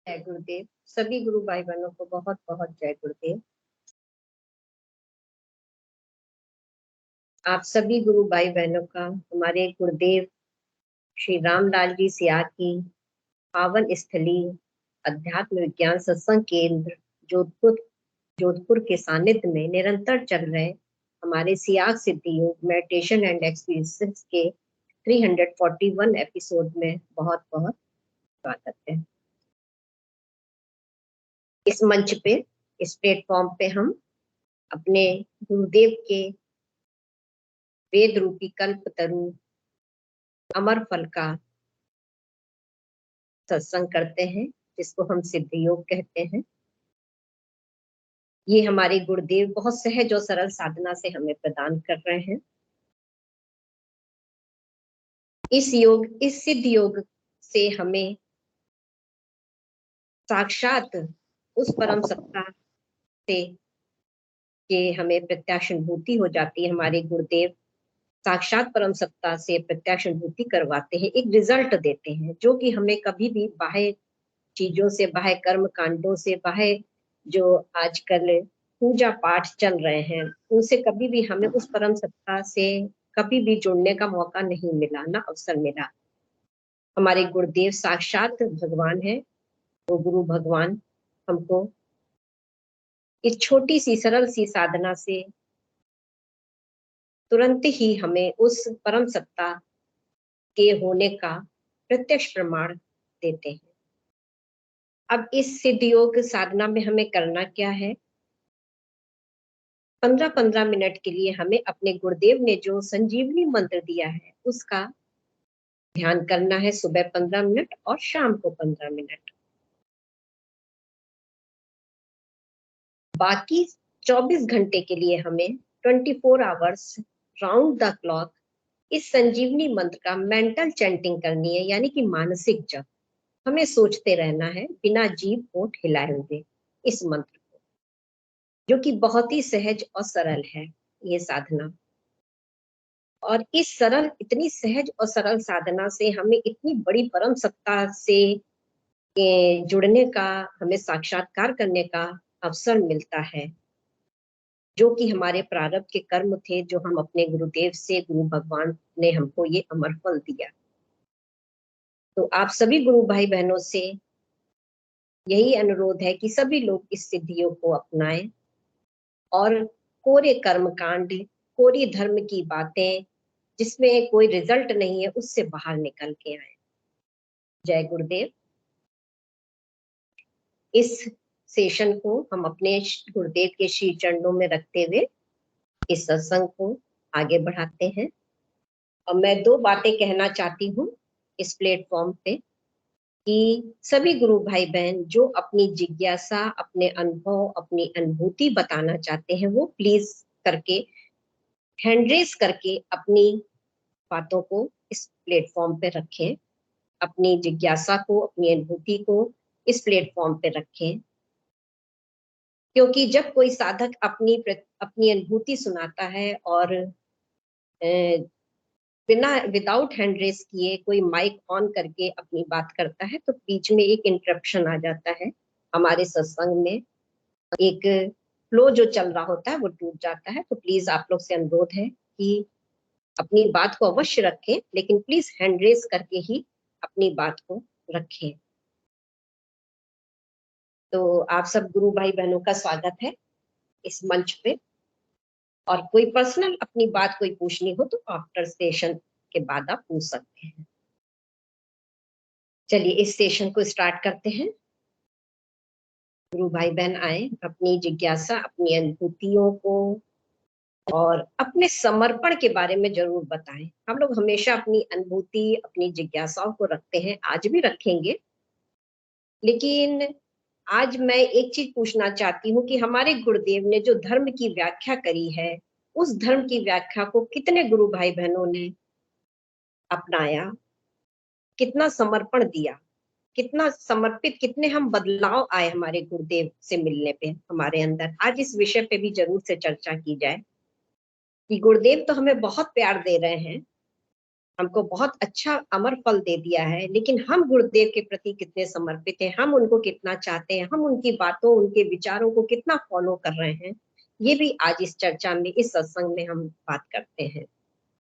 जय गुरुदेव। सभी गुरु भाई बहनों को बहुत बहुत जय गुरुदेव। आप सभी गुरु भाई बहनों का हमारे गुरुदेव श्री रामलाल जी सिया की पावन स्थली अध्यात्म विज्ञान सत्संग केंद्र जोधपुर जोधपुर के सानिध्य में निरंतर चल रहे हमारे सियाग सिद्धि योग मेडिटेशन एंड एक्सपीरियंसेस के 341 एपिसोड में बहुत बहुत स्वागत है। इस मंच पे, इस प्लेटफॉर्म पे हम अपने गुरुदेव के वेद रूपी कल्प तरु अमर फल का सत्संग करते हैं, जिसको हम सिद्ध योग कहते हैं। ये हमारे गुरुदेव बहुत सहज और सरल साधना से हमें प्रदान कर रहे हैं। इस सिद्ध योग से हमें साक्षात उस परम सत्ता से के हमें प्रत्यक्ष अनुभूति हो जाती है। हमारे गुरुदेव साक्षात परम सत्ता से प्रत्यक्ष अनुभूति करवाते हैं, एक रिजल्ट देते हैं जो कि हमें कभी भी बाह्य चीजों से, बाह्य कर्म कांडों से, बाह्य जो आजकल पूजा पाठ चल रहे हैं उनसे कभी भी हमें उस परम सत्ता से कभी भी जुड़ने का मौका नहीं मिला, ना अवसर मिला। हमारे गुरुदेव साक्षात भगवान है। वो गुरु भगवान हमको इस छोटी सी सरल सी साधना से तुरंत ही हमें उस परम सत्ता के होने का प्रत्यक्ष प्रमाण देते हैं। अब इस सिद्ध योग साधना में हमें करना क्या है? 15-15 मिनट के लिए हमें अपने गुरुदेव ने जो संजीवनी मंत्र दिया है उसका ध्यान करना है। सुबह 15 मिनट और शाम को 15 मिनट। बाकी 24 घंटे के लिए हमें 24 आवर्स राउंड द क्लॉक इस संजीवनी मंत्र का मेंटल चैंटिंग करनी है, यानी कि मानसिक जप। हमें सोचते रहना है बिना जीभ को हिलाए हुए इस मंत्र को, जो कि बहुत ही सहज और सरल है ये साधना। और इतनी सहज और सरल साधना से हमें इतनी बड़ी परम सत्ता से जुड़ने का, हमें साक्षात्कार करने का अवसर मिलता है, जो कि हमारे प्रारब्ध के कर्म थे, जो हम अपने गुरुदेव से, गुरु भगवान ने हमको ये अमर फल दिया। तो आप सभी गुरु भाई बहनों से यही अनुरोध है कि सभी लोग इस सिद्धि योग को अपनाएं और कोरे कर्म कांड, कोरी धर्म की बातें जिसमें कोई रिजल्ट नहीं है उससे बाहर निकल के आए। जय गुरुदेव। इस सेशन को हम अपने गुरुदेव के श्री चरणों में रखते हुए इस सत्संग को आगे बढ़ाते हैं। और मैं 2 बातें कहना चाहती हूँ इस प्लेटफॉर्म पे कि सभी गुरु भाई बहन जो अपनी जिज्ञासा, अपने अनुभव, अपनी अनुभूति बताना चाहते हैं, वो प्लीज करके हैंड रेज करके अपनी बातों को इस प्लेटफॉर्म पे रखें, अपनी जिज्ञासा को, अपनी अनुभूति को इस प्लेटफॉर्म पे रखें। क्योंकि जब कोई साधक अपनी अनुभूति सुनाता है और विदाउट हैंड रेस किए कोई माइक ऑन करके अपनी बात करता है, तो बीच में एक इंटरप्शन आ जाता है। हमारे सत्संग में एक फ्लो जो चल रहा होता है वो टूट जाता है। तो प्लीज आप लोग से अनुरोध है कि अपनी बात को अवश्य रखें, लेकिन प्लीज हैंड रेस करके ही अपनी बात को रखें। तो आप सब गुरु भाई बहनों का स्वागत है इस मंच पे। और कोई पर्सनल अपनी बात कोई पूछनी हो तो आफ्टर सेशन के बाद आप पूछ सकते हैं। चलिए इस सेशन को स्टार्ट करते हैं। गुरु भाई बहन आए, अपनी जिज्ञासा, अपनी अनुभूतियों को और अपने समर्पण के बारे में जरूर बताएं। हम लोग हमेशा अपनी अनुभूति, अपनी जिज्ञासाओं को रखते हैं, आज भी रखेंगे। लेकिन आज मैं एक चीज पूछना चाहती हूँ कि हमारे गुरुदेव ने जो धर्म की व्याख्या करी है, उस धर्म की व्याख्या को कितने गुरु भाई बहनों ने अपनाया, कितना समर्पण दिया, कितना समर्पित, कितने हम बदलाव आए हमारे गुरुदेव से मिलने पे हमारे अंदर। आज इस विषय पे भी जरूर से चर्चा की जाए कि गुरुदेव तो हमें बहुत प्यार दे रहे हैं, हमको बहुत अच्छा अमर फल दे दिया है, लेकिन हम गुरुदेव के प्रति कितने समर्पित हैं, हम उनको कितना चाहते हैं, हम उनकी बातों, उनके विचारों को कितना फॉलो कर रहे हैं, ये भी आज इस चर्चा में, इस सत्संग में हम बात करते हैं।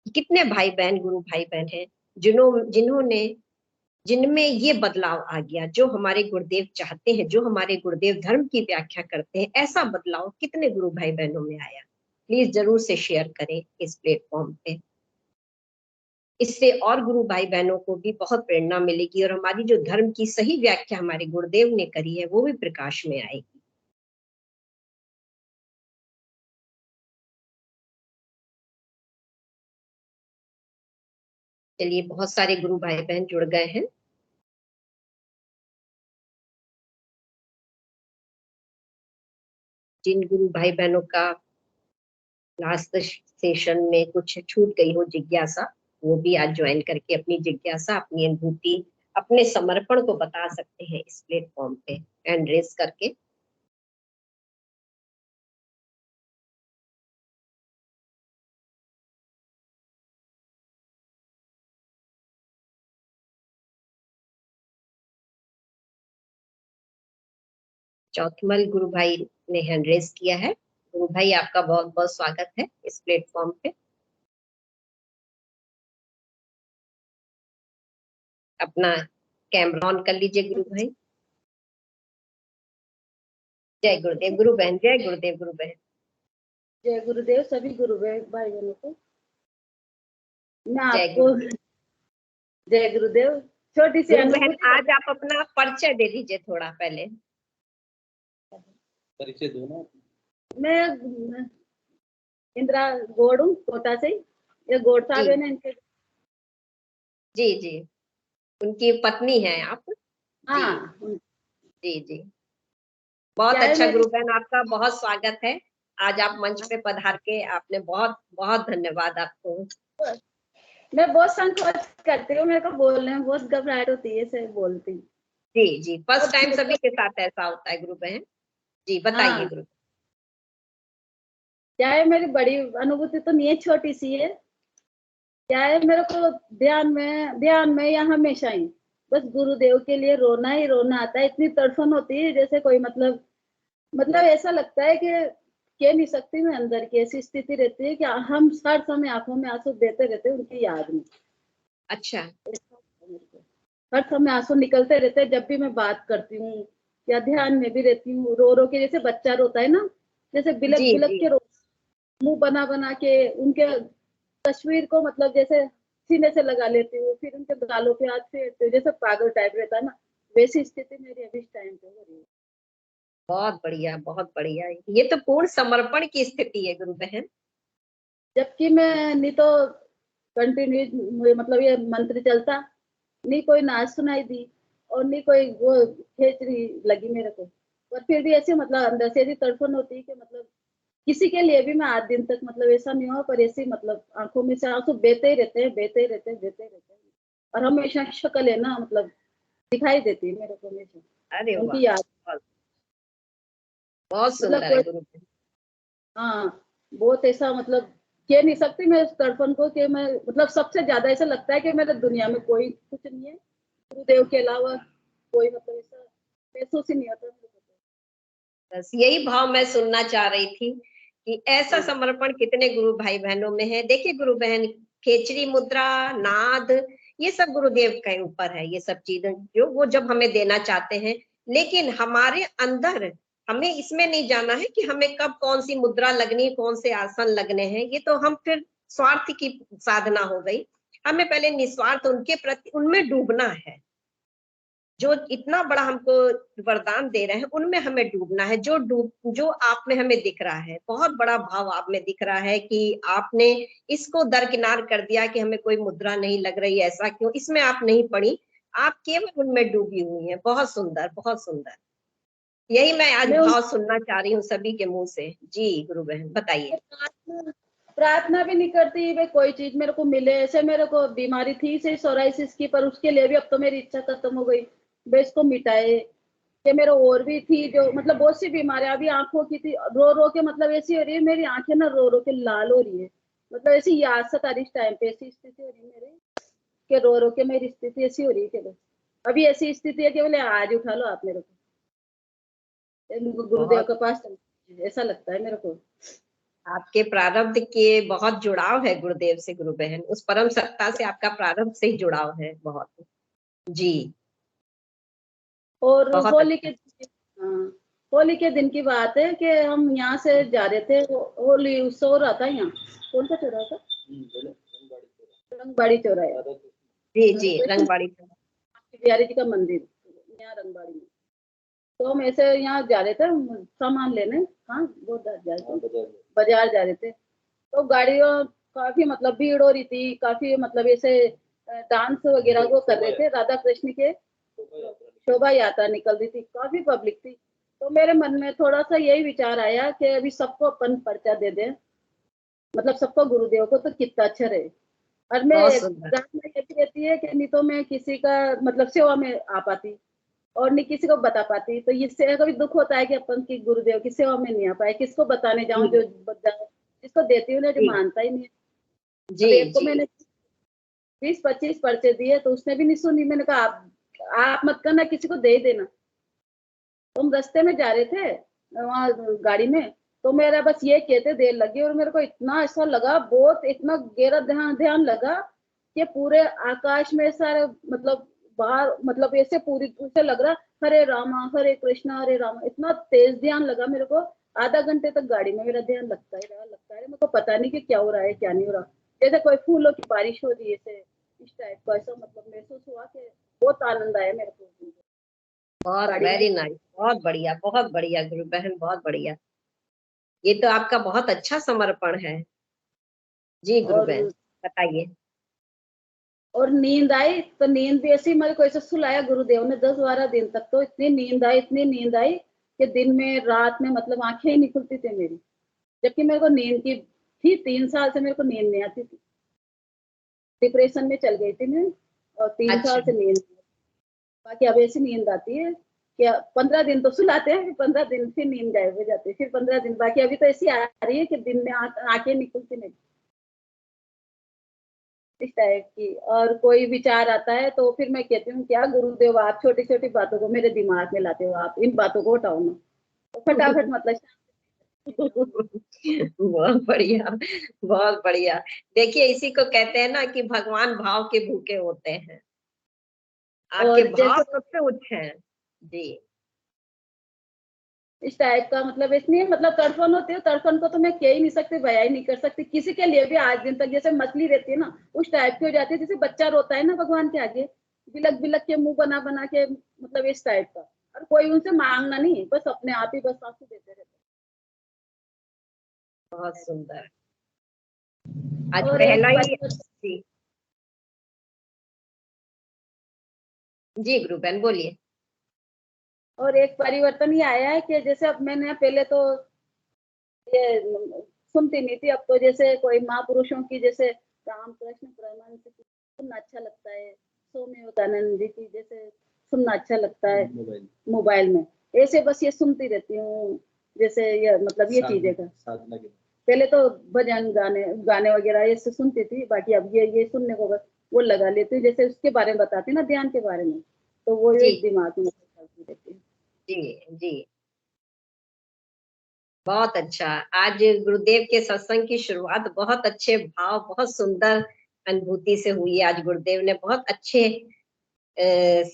कितने भाई बहन, गुरु भाई बहन हैं जिन्होंने जिनमें ये बदलाव आ गया, जो हमारे गुरुदेव चाहते हैं, जो हमारे गुरुदेव धर्म की व्याख्या करते हैं, ऐसा बदलाव कितने गुरु भाई बहनों में आया। प्लीज जरूर से शेयर करें इस प्लेटफॉर्म पे, इससे और गुरु भाई बहनों को भी बहुत प्रेरणा मिलेगी और हमारी जो धर्म की सही व्याख्या हमारे गुरुदेव ने करी है वो भी प्रकाश में आएगी। चलिए, बहुत सारे गुरु भाई बहन जुड़ गए हैं। जिन गुरु भाई बहनों का लास्ट सेशन में कुछ छूट गई हो जिज्ञासा, वो भी आज ज्वाइन करके अपनी जिज्ञासा, अपनी अनुभूति, अपने समर्पण को बता सकते हैं इस प्लेटफॉर्म पे हैंड रेज करके। चौथमल गुरु भाई ने हैंड रेज किया है। गुरु भाई, आपका बहुत बहुत स्वागत है इस प्लेटफॉर्म पे। अपना कैमरा ऑन कर लीजिए गुरु भाई। जय गुरुदेव गुरु बहन, जय गुरुदेव गुरु बहन। जय गुरुदेव सभी गुरु भाई बहनों को। मैं जय आपको गुरुदेव। जय गुरुदेव। छोटी सी गुरु बहन, अनुभूति आज आप अपना परिचय दे दीजिए थोड़ा पहले। परिचय दो ना। मैं इंदिरा गौड़ हूँ, कोटा से। ये गौड़ साहब जी है ना, इनके। जी जी, उनकी पत्नी हैं आप? जी हाँ। जी जी, बहुत क्या है अच्छा मेरी, गुरु बहन, आपका बहुत स्वागत है। आज आप मंच पे पधार के, आपने बहुत बहुत धन्यवाद आपको। मैं बहुत संकोच करती हूँ, मेरे को बोलने में बहुत घबराहट होती है, ऐसे बोलती हूँ। जी जी, फर्स्ट टाइम सभी मतलब के साथ ऐसा होता है गुरु बहन। जी बताइए हाँ, गुरु। क्या है, मेरी बड़ी अनुभूति तो नहीं है, छोटी सी है। क्या है, मेरे को ध्यान में या हमेशा ही बस गुरुदेव के लिए रोना ही रोना आता है। इतनी तड़फन होती है जैसे कोई मतलब ऐसा लगता है कि कह नहीं सकती मैं, अंदर की ऐसी स्थिति रहती है कि हम हर समय आंखों में आंसू देते रहते हैं उनकी याद में। अच्छा। हर समय आंसू निकलते रहते हैं जब भी मैं बात करती हूँ या ध्यान में भी रहती हूँ। रो रो के, जैसे बच्चा रोता है ना, जैसे बिलक जी बिलक जी के रो, मुंह बना बना के उनके तस्वीर को मतलब जैसे सीने से लगा लेती हूँ, फिर उनके गालों पे हाथ फेरती हूँ, जैसे पागल टाइप रहता है ना, वैसी स्थिति मेरी अभी इस टाइम पे हो रही है। बहुत बढ़िया, बहुत बढ़िया। ये तो पूर्ण समर्पण की स्थिति है गुरु बहन। जबकि मैं नहीं तो कंटिन्यू मतलब ये मंत्र चलता, नहीं कोई नाच सुनाई दी और नहीं कोई वो खेचरी लगी मेरे को। पर फिर भी ऐसे मतलब अंदर से ऐसी तड़फन होती है कि मतलब किसी के लिए भी मैं आज दिन तक मतलब ऐसा नहीं हुआ, पर ऐसे मतलब आंखों में से आंसू बहते ही रहते हैं, बहते ही रहते हैं, बहते ही रहते हैं। और हमेशा शक्ल है ना, मतलब दिखाई देती है मेरे को हमेशा अरे वाह, उनकी याद। बहुत बहुत मतलब सुंदर है कोई, गुरु बहन। हाँ, बहुत ऐसा मतलब कह नहीं सकती मैं इस तड़पन को कि मैं मतलब सबसे ज्यादा ऐसा लगता है कि मेरे दुनिया में कोई कुछ नहीं है गुरुदेव के अलावा। कोई मतलब ऐसा महसूस ही नहीं होता मेरे को। बस यही भाव मैं सुनना चाह रही थी कि ऐसा हाँ, समर्पण कितने गुरु भाई बहनों में है। देखिए गुरु बहन, खेचरी मुद्रा, नाद, ये सब गुरुदेव के ऊपर है, ये सब चीजें जो वो जब हमें देना चाहते हैं, लेकिन हमारे अंदर हमें इसमें नहीं जाना है कि हमें कब कौन सी मुद्रा लगनी, कौन से आसन लगने हैं। ये तो हम फिर स्वार्थ की साधना हो गई। हमें पहले निस्वार्थ उनके प्रति, उनमें डूबना है। जो इतना बड़ा हमको वरदान दे रहे हैं उनमें हमें डूबना है। जो आप में हमें दिख रहा है, बहुत बड़ा भाव आप में दिख रहा है कि आपने इसको दरकिनार कर दिया कि हमें कोई मुद्रा नहीं लग रही, ऐसा क्यों, इसमें आप नहीं पड़ी, आप केवल उनमें डूबी हुई हैं। बहुत सुंदर, बहुत सुंदर। यही मैं आज मैं भाव सुनना चाह रही हूँ सभी के मुंह से। जी गुरु बहन बताइए। प्रार्थना प्रार्थना भी नहीं करती भाई कोई चीज मेरे को मिले। ऐसे मेरे को बीमारी थी से सोराइसिस की, पर उसके लिए भी अब तो मेरी इच्छा खत्म हो गई भाई इसको मिटाए। कि मेरे और भी थी जो मतलब बहुत सी बीमारियां अभी आंखों की थी, रो रो के मतलब ऐसी हो रही है मेरी आंखें ना, रो रो के लाल हो रही है। मतलब ऐसी याद सता रही इस टाइम पे, ऐसी स्थिति हो रही है मेरी। के रो रो के मेरी स्थिति ऐसी हो रही है कि बस अभी ऐसी स्थिति है कि बोले आज उठा लो आप मेरे को गुरुदेव बहुत के पास ऐसा लगता है मेरे को। आपके प्रारब्ध के बहुत जुड़ाव है गुरुदेव से गुरु बहन, उस परम सत्ता से आपका प्रारब्ध से ही जुड़ाव है बहुत। जी और बहुत होली के अच्छा। हाँ, होली के दिन की बात है कि हम यहाँ से जा रहे थे, होली उत्सव हो रहा था यहाँ। कौन सा चौराहा था? रंगबाड़ी चौराहा। जी जी कृष्ण रंगबाड़ी। बिहारी जी का मंदिर यहाँ रंगबाड़ी में। तो हम ऐसे यहाँ जा रहे थे सामान लेने। हाँ बहुत जा रहे थे, बाजार जा रहे थे। तो गाड़ियों काफी मतलब भीड़ हो रही थी, काफी मतलब ऐसे डांस वगैरह वो कर रहे थे, राधा कृष्ण के शोभा यात्रा निकल रही थी, काफी पब्लिक थी। तो मेरे मन में थोड़ा सा यही विचार आया कि अभी सबको अपन पर्चा दे दें, मतलब सबको गुरुदेव को तो कितना अच्छा रहे। और मैं बहुत सुंदर। जान में ये भी रहती है कि नहीं तो मैं किसी का मतलब सेवा में आ पाती और नहीं किसी को बता पाती, तो इससे कभी दुख होता है कि अपन की गुरुदेव की सेवा में नहीं आ पाए, किसको बताने जाऊं जी जिसको देती हूँ ना जो जी मानता ही नहीं है। जी अब एक को जी मैंने 20-25 पर्चे दिए तो उसने भी नहीं सुनी। मैंने कहा आप मत करना, किसी को दे ही देना। तो हम रास्ते में जा रहे थे वहां गाड़ी में, तो मेरा बस ये कहते देर लगी और मेरे को इतना ऐसा लगा, बहुत इतना गहरा ध्यान ध्यान लगा कि पूरे आकाश में सारे मतलब बाहर मतलब ऐसे पूरी ऐसे लग रहा हरे कृष्णा हरे रामा, इतना तेज ध्यान लगा मेरे को। आधा घंटे तक गाड़ी में मेरा ध्यान लगता है, मेरे को पता नहीं कि क्या हो रहा है क्या नहीं हो रहा। जैसे कोई फूलों की बारिश हो रही है ऐसे, इस टाइप का ऐसा मतलब महसूस हुआ कि बहुत आनंद आया मेरे को बहुत गाड़ी में। वेरी नाइस, बहुत बढ़िया गुरु बहन, बहुत बढ़िया। ये तो आपका बहुत अच्छा समर्पण है। जी गुरु और बहन बताइए। और नींद आई तो नींद भी ऐसी मेरे को ऐसे सुलाया गुरुदेव ने 10-12 दिन तक, तो इतनी नींद आई कि दिन में रात में मतलब आंखें ही नहीं खुलती थी मेरी, जबकि मेरे को नींद की थी। 3 साल से मेरे को नींद नहीं आती थी, डिप्रेशन में चल गई थी मैं, और 3 साल अच्छा से नींद। बाकी अब ऐसी नींद आती है कि 15 दिन तो सुलाते हैं, फिर 15 दिन फिर नींद गायब हो जाती है, फिर 15 दिन। बाकी अभी तो ऐसी आ रही है कि दिन में आंखें नहीं खुलती नहीं, इस टाइप की। और कोई विचार आता है तो फिर मैं कहती हूँ क्या गुरुदेव आप छोटी छोटी बातों को मेरे दिमाग में लाते हो, आप इन बातों को हटाओ ना। तो फटाफट मतलब बहुत बढ़िया, बहुत बढ़िया। देखिए इसी को कहते हैं ना कि भगवान भाव के भूखे होते हैं। आपके और भाव जैसे सबसे उच्च हैं। जी इस टाइप का मतलब इसलिए मतलब तड़फन होती है, तड़फन को तो मैं कह ही नहीं सकती, बयां ही नहीं कर सकती किसी के लिए भी आज दिन तक। जैसे मछली रहती है ना उस टाइप की हो जाती है, जैसे बच्चा रोता है ना भगवान के आगे, बिलक बिलक के मुंह बना बना के, मतलब इस टाइप का। और कोई उनसे मांगना नहीं, बस अपने आप ही बस आंसू देते रहते बहुत सुंदर। आज हैं। और पहला एक ही। परिवर्तन जी जी गुरु बहन बोलिए। और एक परिवर्तन ये आया है कि जैसे अब मैंने पहले तो ये सुनती नहीं थी, अब तो जैसे कोई महापुरुषों की जैसे राम कृष्ण परमहंस की सुनना अच्छा लगता है, स्वामी विवेकानंद जी की जैसे सुनना अच्छा लगता है मोबाइल में। ऐसे बस ये सुनती रहती हूँ, जैसे ये मतलब ये चीजें का पहले तो भजन गाने गाने वगैरह ये सब सुनती थी, बाकी अब ये सुनने को बस वो लगा लेती हूँ, जैसे उसके बारे में बताती ना ध्यान के बारे में, तो वो जी एक दिमाग में चलती रहती है। जी जी बहुत अच्छा। आज गुरुदेव के सत्संग की शुरुआत बहुत अच्छे भाव, बहुत सुंदर अनुभूति से हुई है। आज गुरुदेव ने बहुत अच्छे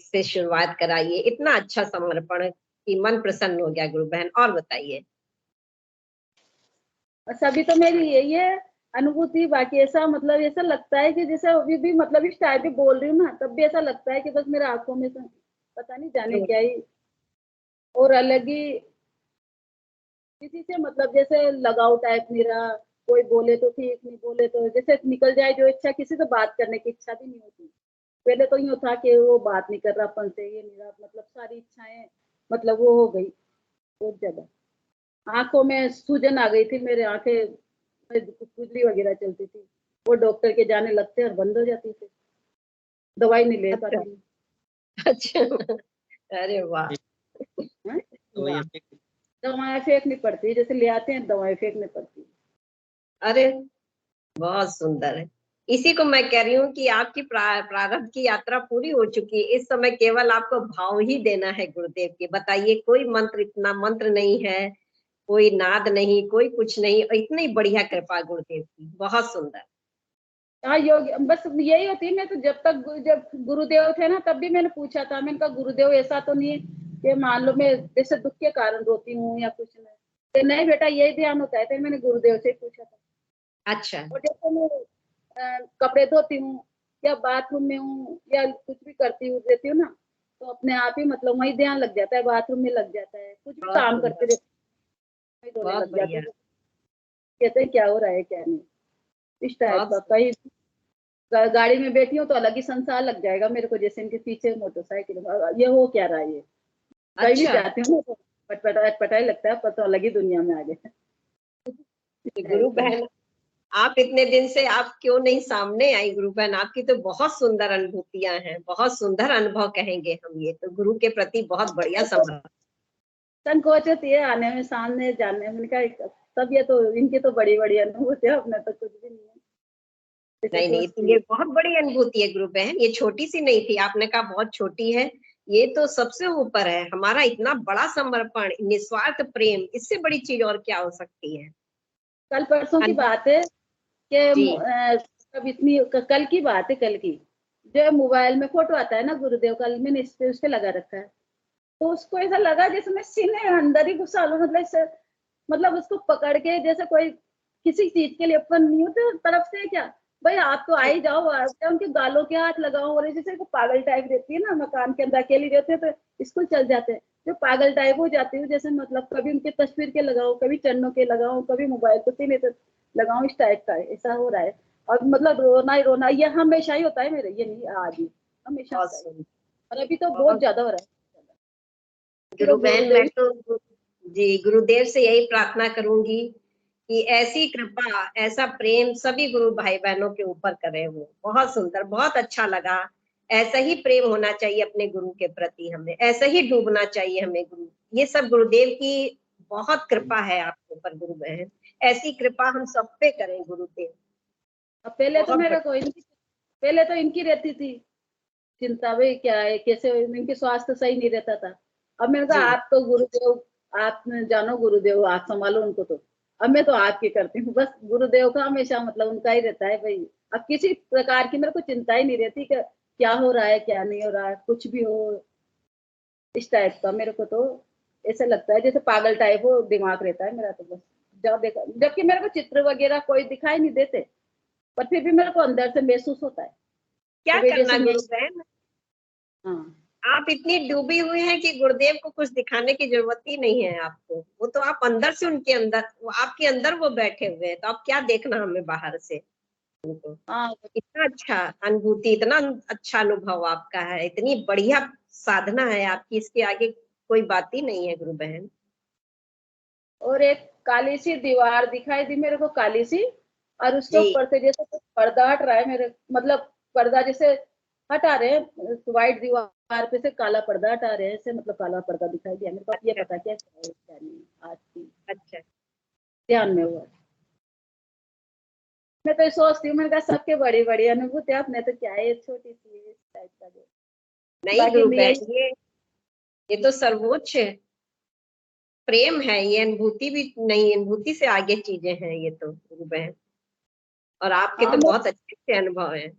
से शुरुआत कराई है। इतना अच्छा समर्पण कि मन प्रसन्न हो गया गुरु बहन। और बताइए। बस अभी तो मेरी यही है अनुभूति। बाकी ऐसा मतलब ऐसा लगता है कि जैसे अभी भी मतलब इस टाइप भी बोल रही हूँ ना, तब भी ऐसा लगता है कि बस मेरे आंखों में से पता नहीं जाने क्या ही और अलग ही किसी से मतलब जैसे लगाव टाइप नहीं रहा। कोई बोले तो ठीक, नहीं बोले तो जैसे निकल जाए जो इच्छा, किसी से बात करने की इच्छा भी नहीं होती। पहले तो यूँ था कि वो बात नहीं कर रहा अपन से, ये नहीं रहा, मतलब सारी इच्छाएं मतलब वो हो गई बहुत ज्यादा। आंखों में सूजन आ गई थी, मेरे आंखें में खुजली वगैरह चलती थी, वो डॉक्टर के जाने लगते और बंद हो जाती थी, दवाई नहीं ले अच्छा पाती। अच्छा। अरे वाह हैं? वाह। दवाएं फेंकनी पड़ती है, जैसे ले आते हैं दवाएं फेंकनी पड़ती है। अरे बहुत सुंदर है। इसी को मैं कह रही हूँ कि आपकी प्रारब्ध की यात्रा पूरी हो चुकी है। इस समय केवल आपको भाव ही देना है गुरुदेव के। बताइए, कोई मंत्र, इतना मंत्र नहीं है, कोई नाद नहीं, कोई कुछ नहीं, इतनी बढ़िया कृपा गुरुदेव की, बहुत सुंदर। हाँ योग बस यही होती है। मैं तो जब गुरुदेव थे ना तब भी मैंने पूछा था, मैंने कहा गुरुदेव ऐसा तो नहीं है कि मान लो मैं जैसे दुख के कारण रोती हूँ या कुछ नहीं, तो नहीं बेटा यही ध्यान होता है। तो मैंने गुरुदेव से पूछा था। अच्छा। और जैसे मैं कपड़े धोती हूँ या बाथरूम में हूँ या कुछ भी करती हूँ रहती हूँ ना, तो अपने आप ही मतलब वही ध्यान लग जाता है, बाथरूम में लग जाता है, कुछ भी बहुत काम करते सुंदर। रहती हूँ धोने बहुत लग जाती बढ़िया। हूँ। कहते हैं क्या हो रहा है क्या नहीं, इस टाइप बहुत का। कहीं गाड़ी में बैठी हूँ तो अलग ही संसार लग जाएगा मेरे को, जैसे इनके पीछे मोटरसाइकिल, ये हो क्या रहा है ये। कहीं भी अच्छा। जाती हूँ तो पटपटाई लगता है, पर तो अलग ही दुनिया में आ गए इस तो गुरु टाइप का। बहन, आप इतने दिन से आप क्यों नहीं सामने आई गुरु बहन? आपकी तो बहुत सुंदर अनुभूतियां हैं, बहुत सुंदर अनुभव कहेंगे हम। ये तो गुरु के प्रति बहुत बढ़िया समर्पण। संकोच होती है आने में, सामने जाने में। इनका तब ये तो इनकी तो बड़ी बड़ी अनुभूति है, अपने तो कुछ भी नहीं है, ऐसे नहीं नहीं, तो सोचती ये हूँ। बहुत बड़ी अनुभूति है गुरु बहन, ये छोटी सी नहीं थी। आपने कहा बहुत छोटी है, ये तो सबसे ऊपर है। हमारा इतना बड़ा समर्पण, निस्वार्थ प्रेम, इससे बड़ी चीज और क्या हो सकती है? कल परसों की अनुभव। बात है कि जी। अब इतनी कल की बात है, कल की जो मोबाइल में फोटो आता है ना गुरुदेव का, मैंने इस पे उसके लगा रखा है। तो उसको ऐसा लगा जैसे मैं सीने अंदर ही घुसा लूं, मतलब इससे मतलब उसको पकड़ के जैसे कोई किसी चीज के लिए अपन नहीं होते तरफ से क्या, भाई आप तो आ ही जाओ, आ जाओ, उनके गालों के हाथ लगाओ। और जैसे को पागल टाइप रहती है ना, मकान के अंदर अकेली रहते हैं तो स्कूल चल जाते हैं, जो पागल टाइप हो जाती हूँ। जैसे मतलब कभी उनके तस्वीर के लगाओ, कभी चन्नों के लगाओ, कभी मोबाइल को सीने से लगाओ, इस टाइप का ऐसा हो रहा है। और मतलब रोना ही रोना, ये हमेशा ही होता है मेरे, ये नहीं आज ही, हमेशा बहुत होता है। सुंदर। और अभी तो बहुत बहुत। ज्यादा हो रहा है। फिर वो गुरु बहन, गुरुदेव मैं तो जी गुरुदेव से यही प्रार्थना करूंगी कि ऐसी कृपा, ऐसा प्रेम सभी गुरु भाई बहनों के ऊपर करे। वो बहुत सुंदर, बहुत अच्छा लगा। ऐसा ही प्रेम होना चाहिए अपने गुरु के प्रति, हमें ऐसा ही डूबना चाहिए हमें गुरु। ये सब गुरुदेव की बहुत कृपा है आपके ऊपर गुरु बहन। ऐसी कृपा हम सब पे करें गुरुदेव। अब पहले तो बहुत मेरा बढ़िया। कोई नहीं, पहले तो इनकी रहती थी चिंता, भाई क्या है कैसे, इनके स्वास्थ्य सही नहीं रहता था। अब मैंने कहा जी। आप तो गुरुदेव, आप जानो गुरुदेव, आप संभालो उनको। तो अब मैं तो आपकी करती हूँ बस, गुरुदेव का हमेशा मतलब उनका ही रहता है भाई। अब किसी प्रकार की मेरे को चिंता ही नहीं रहती कि क्या हो रहा है क्या नहीं हो रहा है, कुछ भी हो इस टाइप का। मेरे को तो ऐसा लगता है जैसे पागल टाइप हो दिमाग रहता है मेरा तो बस। जब देखा, जबकि मेरे को चित्र वगैरह कोई दिखाई नहीं देते, पर फिर भी मेरे को अंदर से महसूस होता है कि क्या भाई करना जैसे मैं। गुरु बहन, हाँ आप इतनी डूबी हुई हैं कि गुरुदेव को कुछ दिखाने की जरूरत ही नहीं है आपको। वो तो आप अंदर से उनके अंदर, वो आपके अंदर वो बैठे हुए हैं, तो आप क्या देखना हमें बाहर से उनको। हाँ। इतना अच्छा अनुभूति, इतना अच्छा अनुभव आपका है, इतनी बढ़िया साधना है आपकी, इसके आगे कोई बात ही नहीं है गुरु बहन। और एक काली सी दीवार दिखाई दी मेरे को, काली सी, और उसके जी। ऊपर से जैसे कुछ पर्दा हट रहा है मेरे, मतलब पर्दा जैसे हटा रहे हैं, व्हाइट दीवार पे से काला पर्दा हटा रहे हैं ऐसे, मतलब काला पर्दा दिखाई दिया मेरे को। अब ये अच्छा। पता क्या है क्या नहीं, आज की अच्छा। ध्यान में हुआ। मैं तो ये सोचती हूँ, मैंने कहा सबके बड़ी बड़ी अनुभूति, आपने तो क्या है ये छोटी सी इस टाइप का जो। नहीं बाकी गुरु मैं यही। बहन, ये तो सर्वोच्च प्रेम है। ये अनुभूति भी नहीं, अनुभूति से आगे चीजें हैं ये तो गुरु बहन। और आपके हाँ तो बहुत अच्छे अच्छे अनुभव हैं।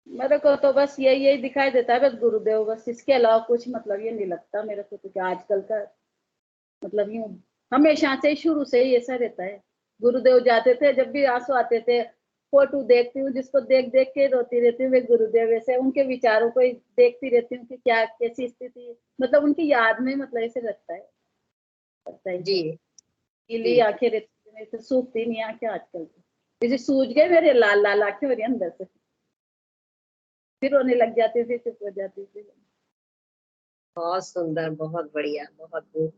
मेरे को तो बस यही यही दिखाई देता है बस गुरुदेव, बस इसके अलावा कुछ मतलब ये नहीं लगता मेरे को। तो क्या आजकल का मतलब यूं हमेशा से ही शुरू से ही ऐसा रहता है। गुरुदेव जाते थे, जब भी आंसू आते थे फोटो देखती हूँ, जिसको देख देख के रोती रहती हूँ, वे गुरुदेव ऐसे उनके विचारों को ही देखती रहती हूँ कि क्या कैसी स्थिति, मतलब उनकी याद में मतलब ऐसे लगता है जी। ऐसे। गीली जी। आंखें रहती हैं, तो सूखती नहीं आंखें आजकल तो, जैसे सूज गए मेरे, लाल लाल आंखें हो रही हैं अंदर से, फिर रोने लग जाती, फिर चुप हो जाती थी। बहुत सुंदर, बहुत बढ़िया, बहुत खूब।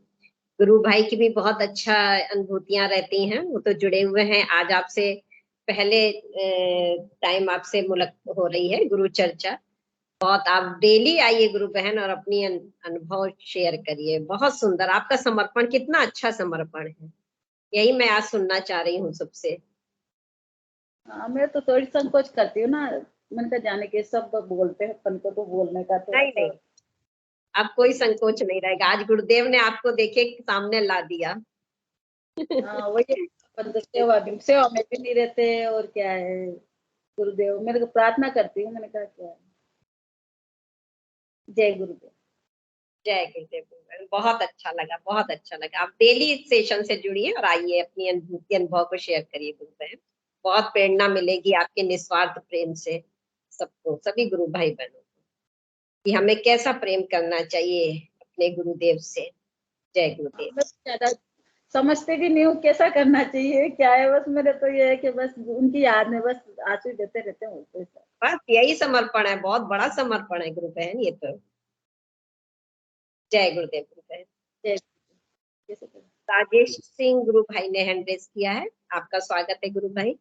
गुरु भाई की भी बहुत अच्छा अनुभूतियां रहती हैं, वो तो जुड़े हुए हैं। आज आपसे पहले टाइम आपसे मुलाकात हो रही है गुरु चर्चा। बहुत आप डेली आइए गुरु बहन और अपनी अनुभव शेयर करिए। बहुत सुंदर आपका समर्पण, कितना अच्छा समर्पण है। यही मैं आज सुनना चाह रही हूँ सबसे। हाँ, मैं तो थोड़ी संकोच करती हूँ ना, मैंने कहा जाने के सब बोलते हैं, अपन को तो बोलने का तो नहीं नहीं, अब कोई संकोच नहीं रहेगा, आज गुरुदेव ने आपको देखे सामने ला दिया। हाँ वही, अपन तो सेवा में भी नहीं रहते, और क्या है, गुरुदेव मेरे को प्रार्थना करती हूँ, मैंने कहा क्या है। जय गुरुदेव। जय गुरुदेव गुरुदेव। बहुत अच्छा लगा, बहुत अच्छा लगा। आप डेली सेशन से जुड़िए और आइए अपनी अनुभूति अनुभव को शेयर करिए गुरुदेव। बहुत प्रेरणा मिलेगी आपके निस्वार्थ प्रेम से सबको, सभी गुरु भाई बहनों को, कि हमें कैसा प्रेम करना चाहिए अपने गुरुदेव से। जय हाँ, गुरुदेव। मैं ज्यादा समझते भी नहीं हूँ कैसा करना चाहिए, क्या है, बस मेरे तो ये है कि बस उनकी याद में बस आंसू देते रहते हैं, होते हैं। बस यही समर्पण है, बहुत बड़ा समर्पण है गुरु बहन ये तो। जय गुरुदेव गुरुदेव। जय कैसे करें? राजेश सिंह गुरु भाई ने हैंड रेस किया है, आपका स्वागत है गुरु भाई।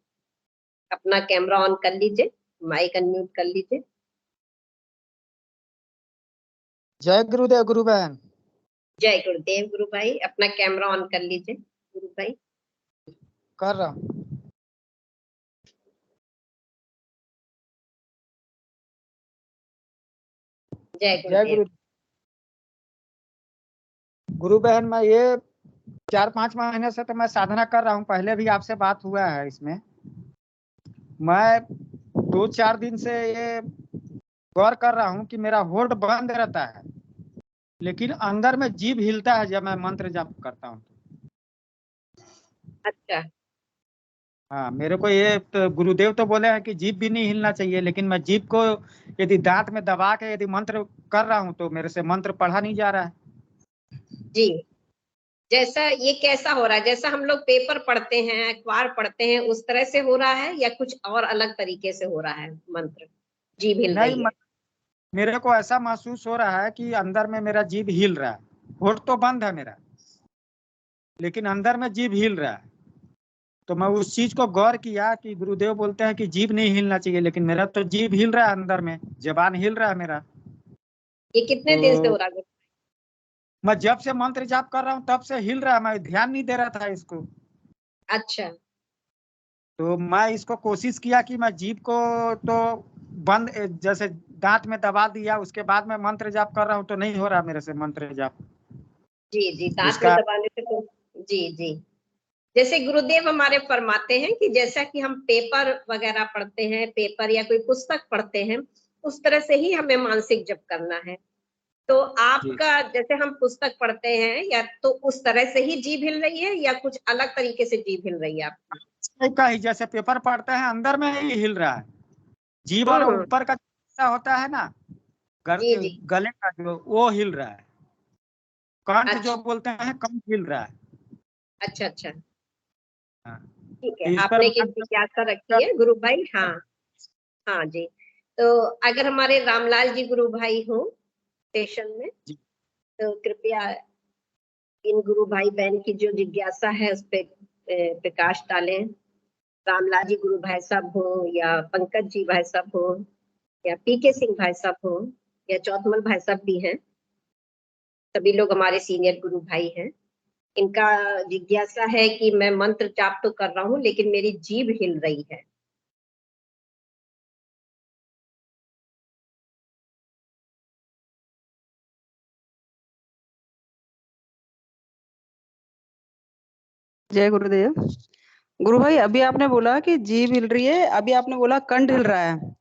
अपना कैमरा ऑन कर लीजिए, माइक अनम्यूट कर लीजिए। जय गुरुदेव गुरु बहन। जय गुरुदेव गुरु भाई, अपना कैमरा ऑन कर लीजिए गुरु भाई। कर रहा हूँ। जय जय गुरुदेव। गुरु गुरु बहन, मैं ये 4-5 महीने से तो मैं साधना कर रहा हूँ, पहले भी आपसे बात हुआ है इसमें। मैं 2-4 दिन से ये गौर कर रहा हूँ कि मेरा होल्ड बंद रहता है, लेकिन अंदर में जीभ हिलता है जब मैं मंत्र जप करता हूँ। अच्छा। हाँ, मेरे को ये तो गुरुदेव तो बोले हैं कि जीभ भी नहीं हिलना चाहिए, लेकिन मैं जीभ को यदि दांत में दबा के यदि मंत्र कर रहा हूँ तो मेरे से मंत्र पढ़ा नहीं जा रहा है। जी, जैसा ये कैसा हो रहा है, जैसा हम लोग पेपर पढ़ते हैं, अखबार पढ़ते हैं, उस तरह से हो रहा है या कुछ और अलग तरीके से हो रहा है मंत्र, जीभ हिल नहीं, रही है? मेरे को ऐसा महसूस हो रहा है कि अंदर में मेरा जीभ हिल रहा है। होठ तो बंद है मेरा, लेकिन अंदर में जीभ हिल रहा है। तो मैं उस चीज को गौर किया कि गुरुदेव बोलते हैं कि जीभ नहीं हिलना चाहिए, लेकिन मेरा तो जीभ हिल रहा है, अंदर में जबान हिल रहा है मेरा। ये कितने दिन से हो तो रहा है? मैं जब से मंत्र जाप कर रहा हूँ तब से हिल रहा है, मैं ध्यान नहीं दे रहा था इसको। अच्छा। तो मैं इसको कोशिश किया कि मैं जीभ को तो बंद, जैसे दांत में दबा दिया, उसके बाद मैं मंत्र जाप कर रहा हूँ तो नहीं हो रहा मेरे से मंत्र जाप। जी जी, दांत में इसका दबाने से तो। जी जी, जैसे गुरुदेव हमारे फरमाते हैं कि जैसा कि हम पेपर वगैरह पढ़ते हैं, पेपर या कोई पुस्तक पढ़ते हैं, उस तरह से ही हमें मानसिक जप करना है। तो जी आपका जैसे हम पुस्तक पढ़ते हैं, या तो उस तरह से ही जीभ हिल रही है या कुछ अलग तरीके से जीभ हिल रही है आपकी? का ही जैसे पेपर पढ़ते हैं अंदर में ही हिल रहा है। जीभ और हम्म। ऊपर का हिस्सा होता है ना, जी जी। गले का जो, वो हिल रहा है। कंठ जो अच्छा बोलते हैं, कंठ हिल रहा है। अच्छा अच्छा। हाँ, ठीक तो है, इस पर आपने एक जिज्ञासा रखी है गुरु भाई। हाँ हाँ जी। तो अगर हमारे रामलाल जी गुरु भाई हो स्टेशन में, जी, तो कृपया इन गुरु भाई बहन की जो जिज्ञासा है उस पे प्रकाश डालें। रामलाल जी गुरु भाई साहब हो, या पंकज जी भाई साहब हो, या पीके सिंह भाई साहब हो, या चौधमल भाई साहब भी हैं, सभी लोग हमारे सीनियर गुरु भाई हैं। इनका जिज्ञासा है कि मैं मंत्र जाप तो कर रहा हूँ लेकिन मेरी जीभ हिल रही है। जय गुरुदेव। गुरु भाई, अभी आपने बोला कि जीभ हिल रही है, अभी आपने बोला कंठ हिल रहा है।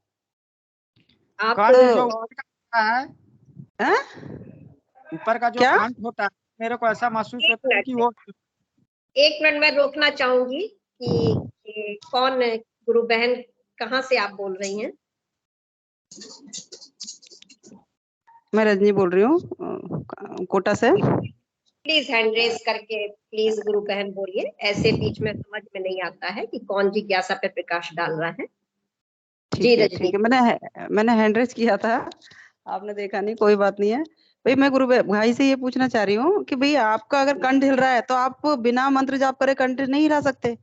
आप कंठ जो ऊपर का होता है, हैं? ऊपर का जो क्या? कंठ होता है, मेरे को ऐसा महसूस एक होता है कि मिनट, वो। एक मिनट मैं रोकना चाहूंगी कि कौन गुरु बहन, कहाँ से आप बोल रही हैं? मैं रजनी बोल रही हूँ, कोटा से। प्लीज हैंड रेस करके प्लीज गुरु बहन बोलिए, ऐसे बीच में समझ में नहीं आता है कि कौन जिज्ञासा पे प्रकाश डाल रहा है। जी ठीक है रजनी। ठीक है, मैंने हैंड रेस किया था, आपने देखा नहीं, कोई बात नहीं है। भाई, मैं गुरु भाई से ये पूछना चाह रही हूँ कि भाई आपका अगर कंठ हिल रहा है तो आप बिना मंत्र जाप करे कंठ नहीं हिला सकते?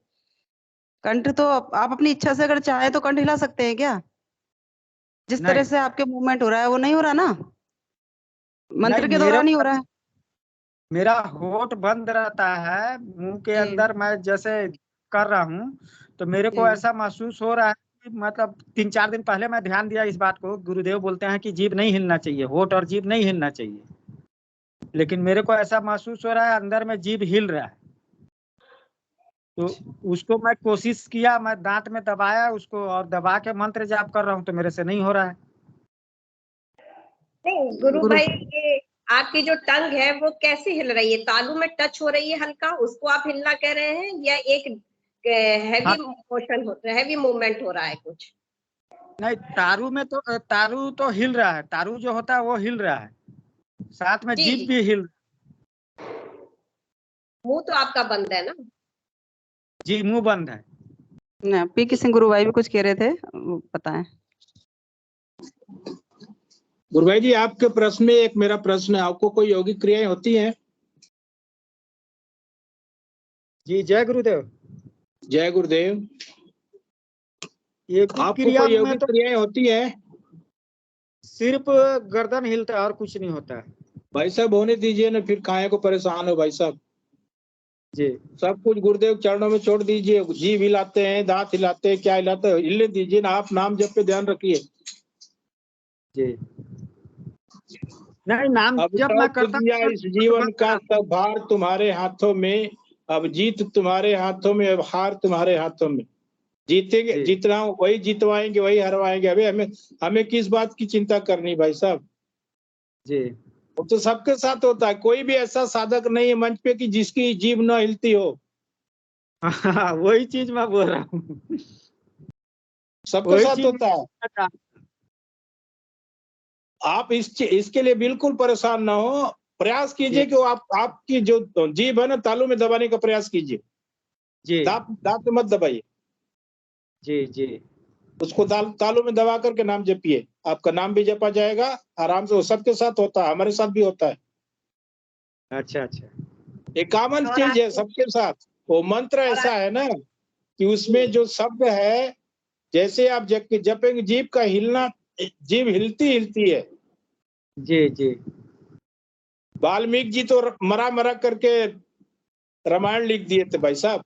कंठ तो आप अपनी इच्छा से अगर चाहे तो कंठ हिला सकते हैं क्या? जिस तरह नहीं से आपके मूवमेंट हो रहा है वो नहीं हो रहा ना, नहीं, मंत्र के दौरान ही हो रहा है। मेरा होठ बंद रहता है, मुंह के जी। अंदर मैं जैसे कर रहा हूँ तो मेरे को ऐसा महसूस हो रहा है कि मतलब 3-4 दिन पहले मैं ध्यान दिया इस बात को। गुरुदेव बोलते हैं कि जीभ नहीं हिलना चाहिए, होठ और जीभ नहीं हिलना चाहिए, लेकिन मेरे को ऐसा महसूस हो रहा है अंदर में जीभ हिल रहा है। तो उसको मैं कोशिश किया, मैं दांत में दबाया उसको और दबा के मंत्र जाप कर रहा हूँ तो मेरे से नहीं हो रहा है। नहीं गुरु भाई, ये आपकी जो टंग है वो कैसे हिल रही है? तालू में टच हो रही है हल्का, उसको आप हिलना कह रहे हैं, या एक हैवी मोशन हो रहा है, हैवी मूवमेंट हो रहा है कुछ? नहीं, तारू तो हिल रहा है, तारू जो होता है वो हिल रहा है, साथ में जी जीभ जी, भी हिल। मुंह तो आपका बंद है ना? जी, मुंह बंद है। ना पी सिंह गुरु भाई भी कुछ कह रहे थे, वो बताएं। गुरु भाई जी, आपके प्रश्न में एक मेरा प्रश्न है, आपको कोई यौगिक क्रियाएं होती हैं? जी, जय गुरुदेव। जय गुरुदेव। ये आपको क्रिया कोई में यौगिक तो क्रियाएं होती है? सिर्फ गर्दन हिलता है और कुछ नहीं होता है। भाई साहब होने दीजिए ना, फिर काहे को परेशान हो भाई साहब। जी सब कुछ गुरुदेव चरणों में छोड़ दीजिए। जीभ हिलाते हैं, दांत हिलाते हैं, क्या हिलाते हैं, हिलने दीजिए ना। आप नाम जप पे ध्यान रखिए। जी, नहीं नाम अब जब मैं सौंप करता दिया हूँ इस तो जीवन बंद का करा। सब भार तुम्हारे हाथों में, अब जीत तुम्हारे हाथों में, अब हार तुम्हारे हाथों में। जीतेंगे, जी जीतना वही जितवाएंगे, वही हरवाएंगे। अभी हमें हमें किस बात की चिंता करनी भाई साहब। जी वो तो सबके साथ होता है। कोई भी ऐसा साधक नहीं है मंच पे कि जिसकी जीभ न हिलती हो। हाँ, वही चीज मैं बोल रहा हूँ। सबके वही साथ चीज होता है। आप इसके लिए बिल्कुल परेशान ना हो। प्रयास कीजिए कि वो आपकी जो जीभ है ना, तालू में दबाने का प्रयास कीजिए। जी दांत में मत दबाइए, जी जी उसको तालू में दबा करके नाम जपिए। आपका नाम भी जपा जाएगा आराम से। वो सबके साथ होता है, हमारे साथ भी होता है। अच्छा अच्छा। ये कॉमन और चीज है आप, सबके साथ। वो मंत्र और ऐसा आप, है ना कि उसमें जो शब्द है, जैसे आप जपेंगे, जीभ का हिलना, जीभ हिलती हिलती है। जी जी वाल्मीकि जी तो मरा मरा करके रामायण लिख दिए थे भाई साहब।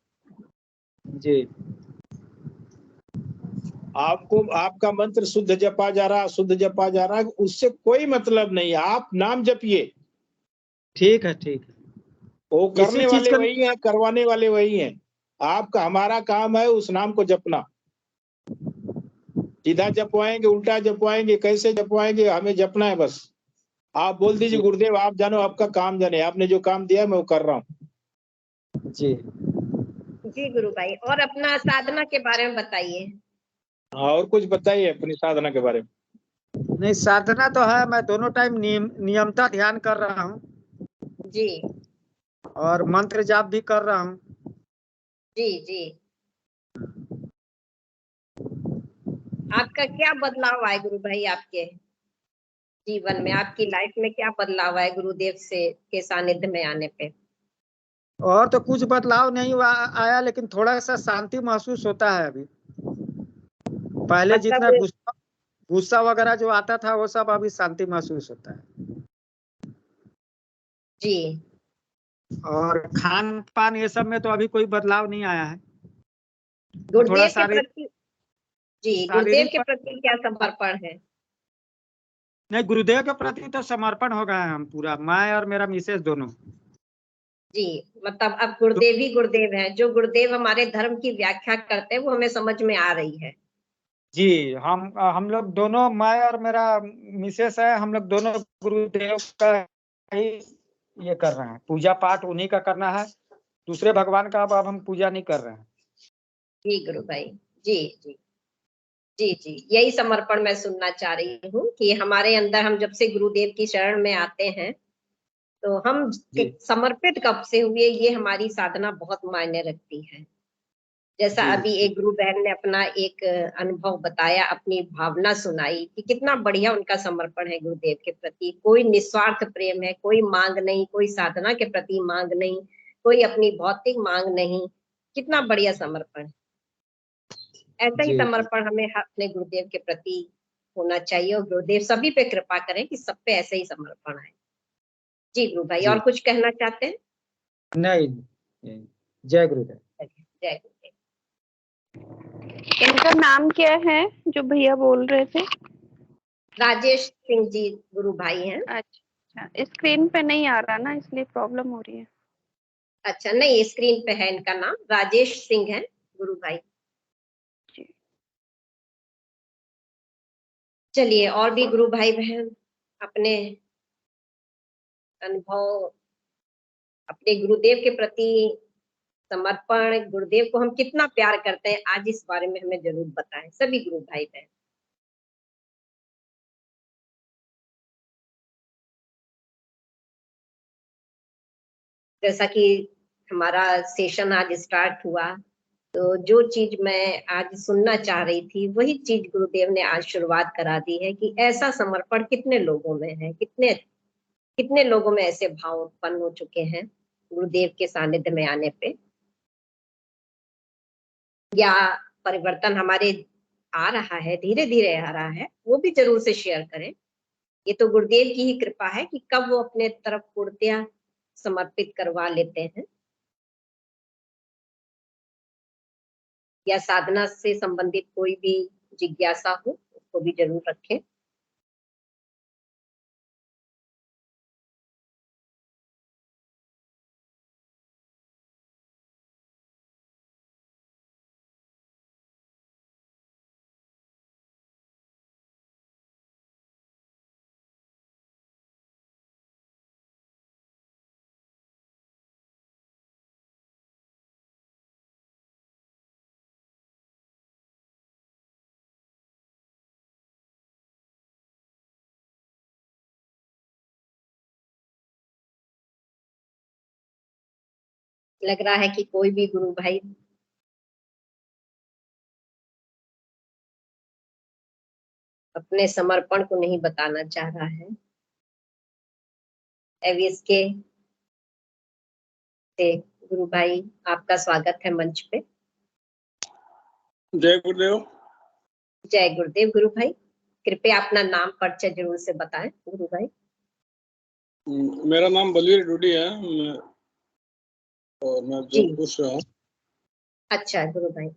जी आपको आपका मंत्र शुद्ध जपा जा रहा, शुद्ध जपा जा रहा है, उससे कोई मतलब नहीं है। आप नाम जपिए। ठीक है ठीक है। वो इसी करने चीज वाले का वही हैं, करवाने वाले वही हैं। आपका हमारा काम है उस नाम को जपना। सीधा जपवाएंगे, उल्टा जपवाएंगे, कैसे जपवाएंगे, हमें जपना है बस। आप बोल दीजिए जी गुरुदेव आप जानो, आपका काम जाने, आपने जो काम दिया मैं वो कर रहा हूँ। जी। जी गुरु भाई, और अपना साधना के बारे में बताइए। और कुछ बताइए अपनी साधना के बारे में। नहीं, साधना तो है, मैं दोनों टाइम नियमता ध्यान कर रहा हूँ जी और मंत्र जाप भी कर रहा हूँ। जी जी। आपका क्या बदलाव आए गुरु भाई, आपके जीवन में, आपकी लाइफ में क्या बदलाव आए गुरुदेव से के सानिध्य में आने पे? और तो कुछ बदलाव नहीं आया, लेकिन थोड़ा सा शांति महसूस होता है अभी। पहले जितना मतलब गुस्सा गुस्सा वगैरह जो आता था वो सब अभी शांति महसूस होता है। जी, और खान पान ये सब में तो अभी कोई बदलाव नहीं आया है। तो थोड़ा गुरुदेव के प्रति, जी गुरुदेव शारीरिक के प्रति क्या समर्पण है? नहीं, गुरुदेव के प्रति तो समर्पण हो गए हैं हम पूरा, मैं और मेरा मिसेज दोनों। जी, मतलब अब गुरुदेव ही गुरुदेव हैं। जो गुरुदेव हमारे धर्म की व्याख्या करते हैं वो हमें समझ में आ रही है। जी, हम लोग दोनों, मैं और मेरा मिसेस है, हम लोग दोनों गुरुदेव का ही ये कर रहे हैं। पूजा पाठ उन्हीं का करना है, दूसरे भगवान का अब हम पूजा नहीं कर रहे हैं। जी गुरु भाई, जी जी जी जी, यही समर्पण मैं सुनना चाह रही हूँ कि हमारे अंदर, हम जब से गुरुदेव की शरण में आते हैं तो हम जी समर्पित कब से हुए, ये हमारी साधना बहुत मायने रखती है। जैसा जी अभी एक गुरु बहन ने अपना एक अनुभव बताया, अपनी भावना सुनाई कि कितना बढ़िया उनका समर्पण है गुरुदेव के प्रति। कोई निस्वार्थ प्रेम है, कोई मांग नहीं, कोई साधना के प्रति मांग नहीं, कोई अपनी भौतिक मांग नहीं। कितना बढ़िया समर्पण है। ऐसा ही जी जी समर्पण हमें अपने गुरुदेव के प्रति होना चाहिए, और गुरुदेव सभी पे कृपा करें कि सब पे ऐसे ही समर्पण आए। जी गुरु भाई, और जी। कुछ कहना चाहते हैं? नहीं नहीं, जय गुरुदेव। जय गुरुदेव। इनका नाम क्या है जो भैया बोल रहे थे? राजेश सिंह जी गुरु भाई हैं। अच्छा, स्क्रीन पे नहीं आ रहा ना, इसलिए प्रॉब्लम हो रही है। अच्छा, नहीं स्क्रीन पे है, इनका नाम राजेश सिंह है गुरु भाई। जी। चलिए, और भी गुरु भाई बहन अपने अनुभव, अपने गुरुदेव के प्रति समर्पण, गुरुदेव को हम कितना प्यार करते हैं, आज इस बारे में हमें जरूर बताएं सभी गुरु भाई बहन। जैसा कि हमारा सेशन आज स्टार्ट हुआ, तो जो चीज मैं आज सुनना चाह रही थी वही चीज गुरुदेव ने आज शुरुआत करा दी है कि ऐसा समर्पण कितने लोगों में है, कितने कितने लोगों में ऐसे भाव उत्पन्न हो चुके हैं गुरुदेव के सानिध्य में आने पे, या परिवर्तन हमारे आ रहा है, धीरे धीरे आ रहा है, वो भी जरूर से शेयर करें। ये तो गुरुदेव की ही कृपा है कि कब वो अपने तरफ पूर्णतया समर्पित करवा लेते हैं, या साधना से संबंधित कोई भी जिज्ञासा हो उसको भी जरूर रखें। लग रहा है कि कोई भी गुरु भाई अपने समर्पण को नहीं बताना चाह रहा है। एवीएस के से गुरु भाई, आपका स्वागत है मंच पे। जय गुरुदेव। जय गुरुदेव गुरु भाई, कृपया अपना नाम परिचय जरूर से बताएं गुरु भाई। मेरा नाम बलवीर डूडी है, और मैं जी, जोधपुर से हूँ। अच्छा गुरु भाई,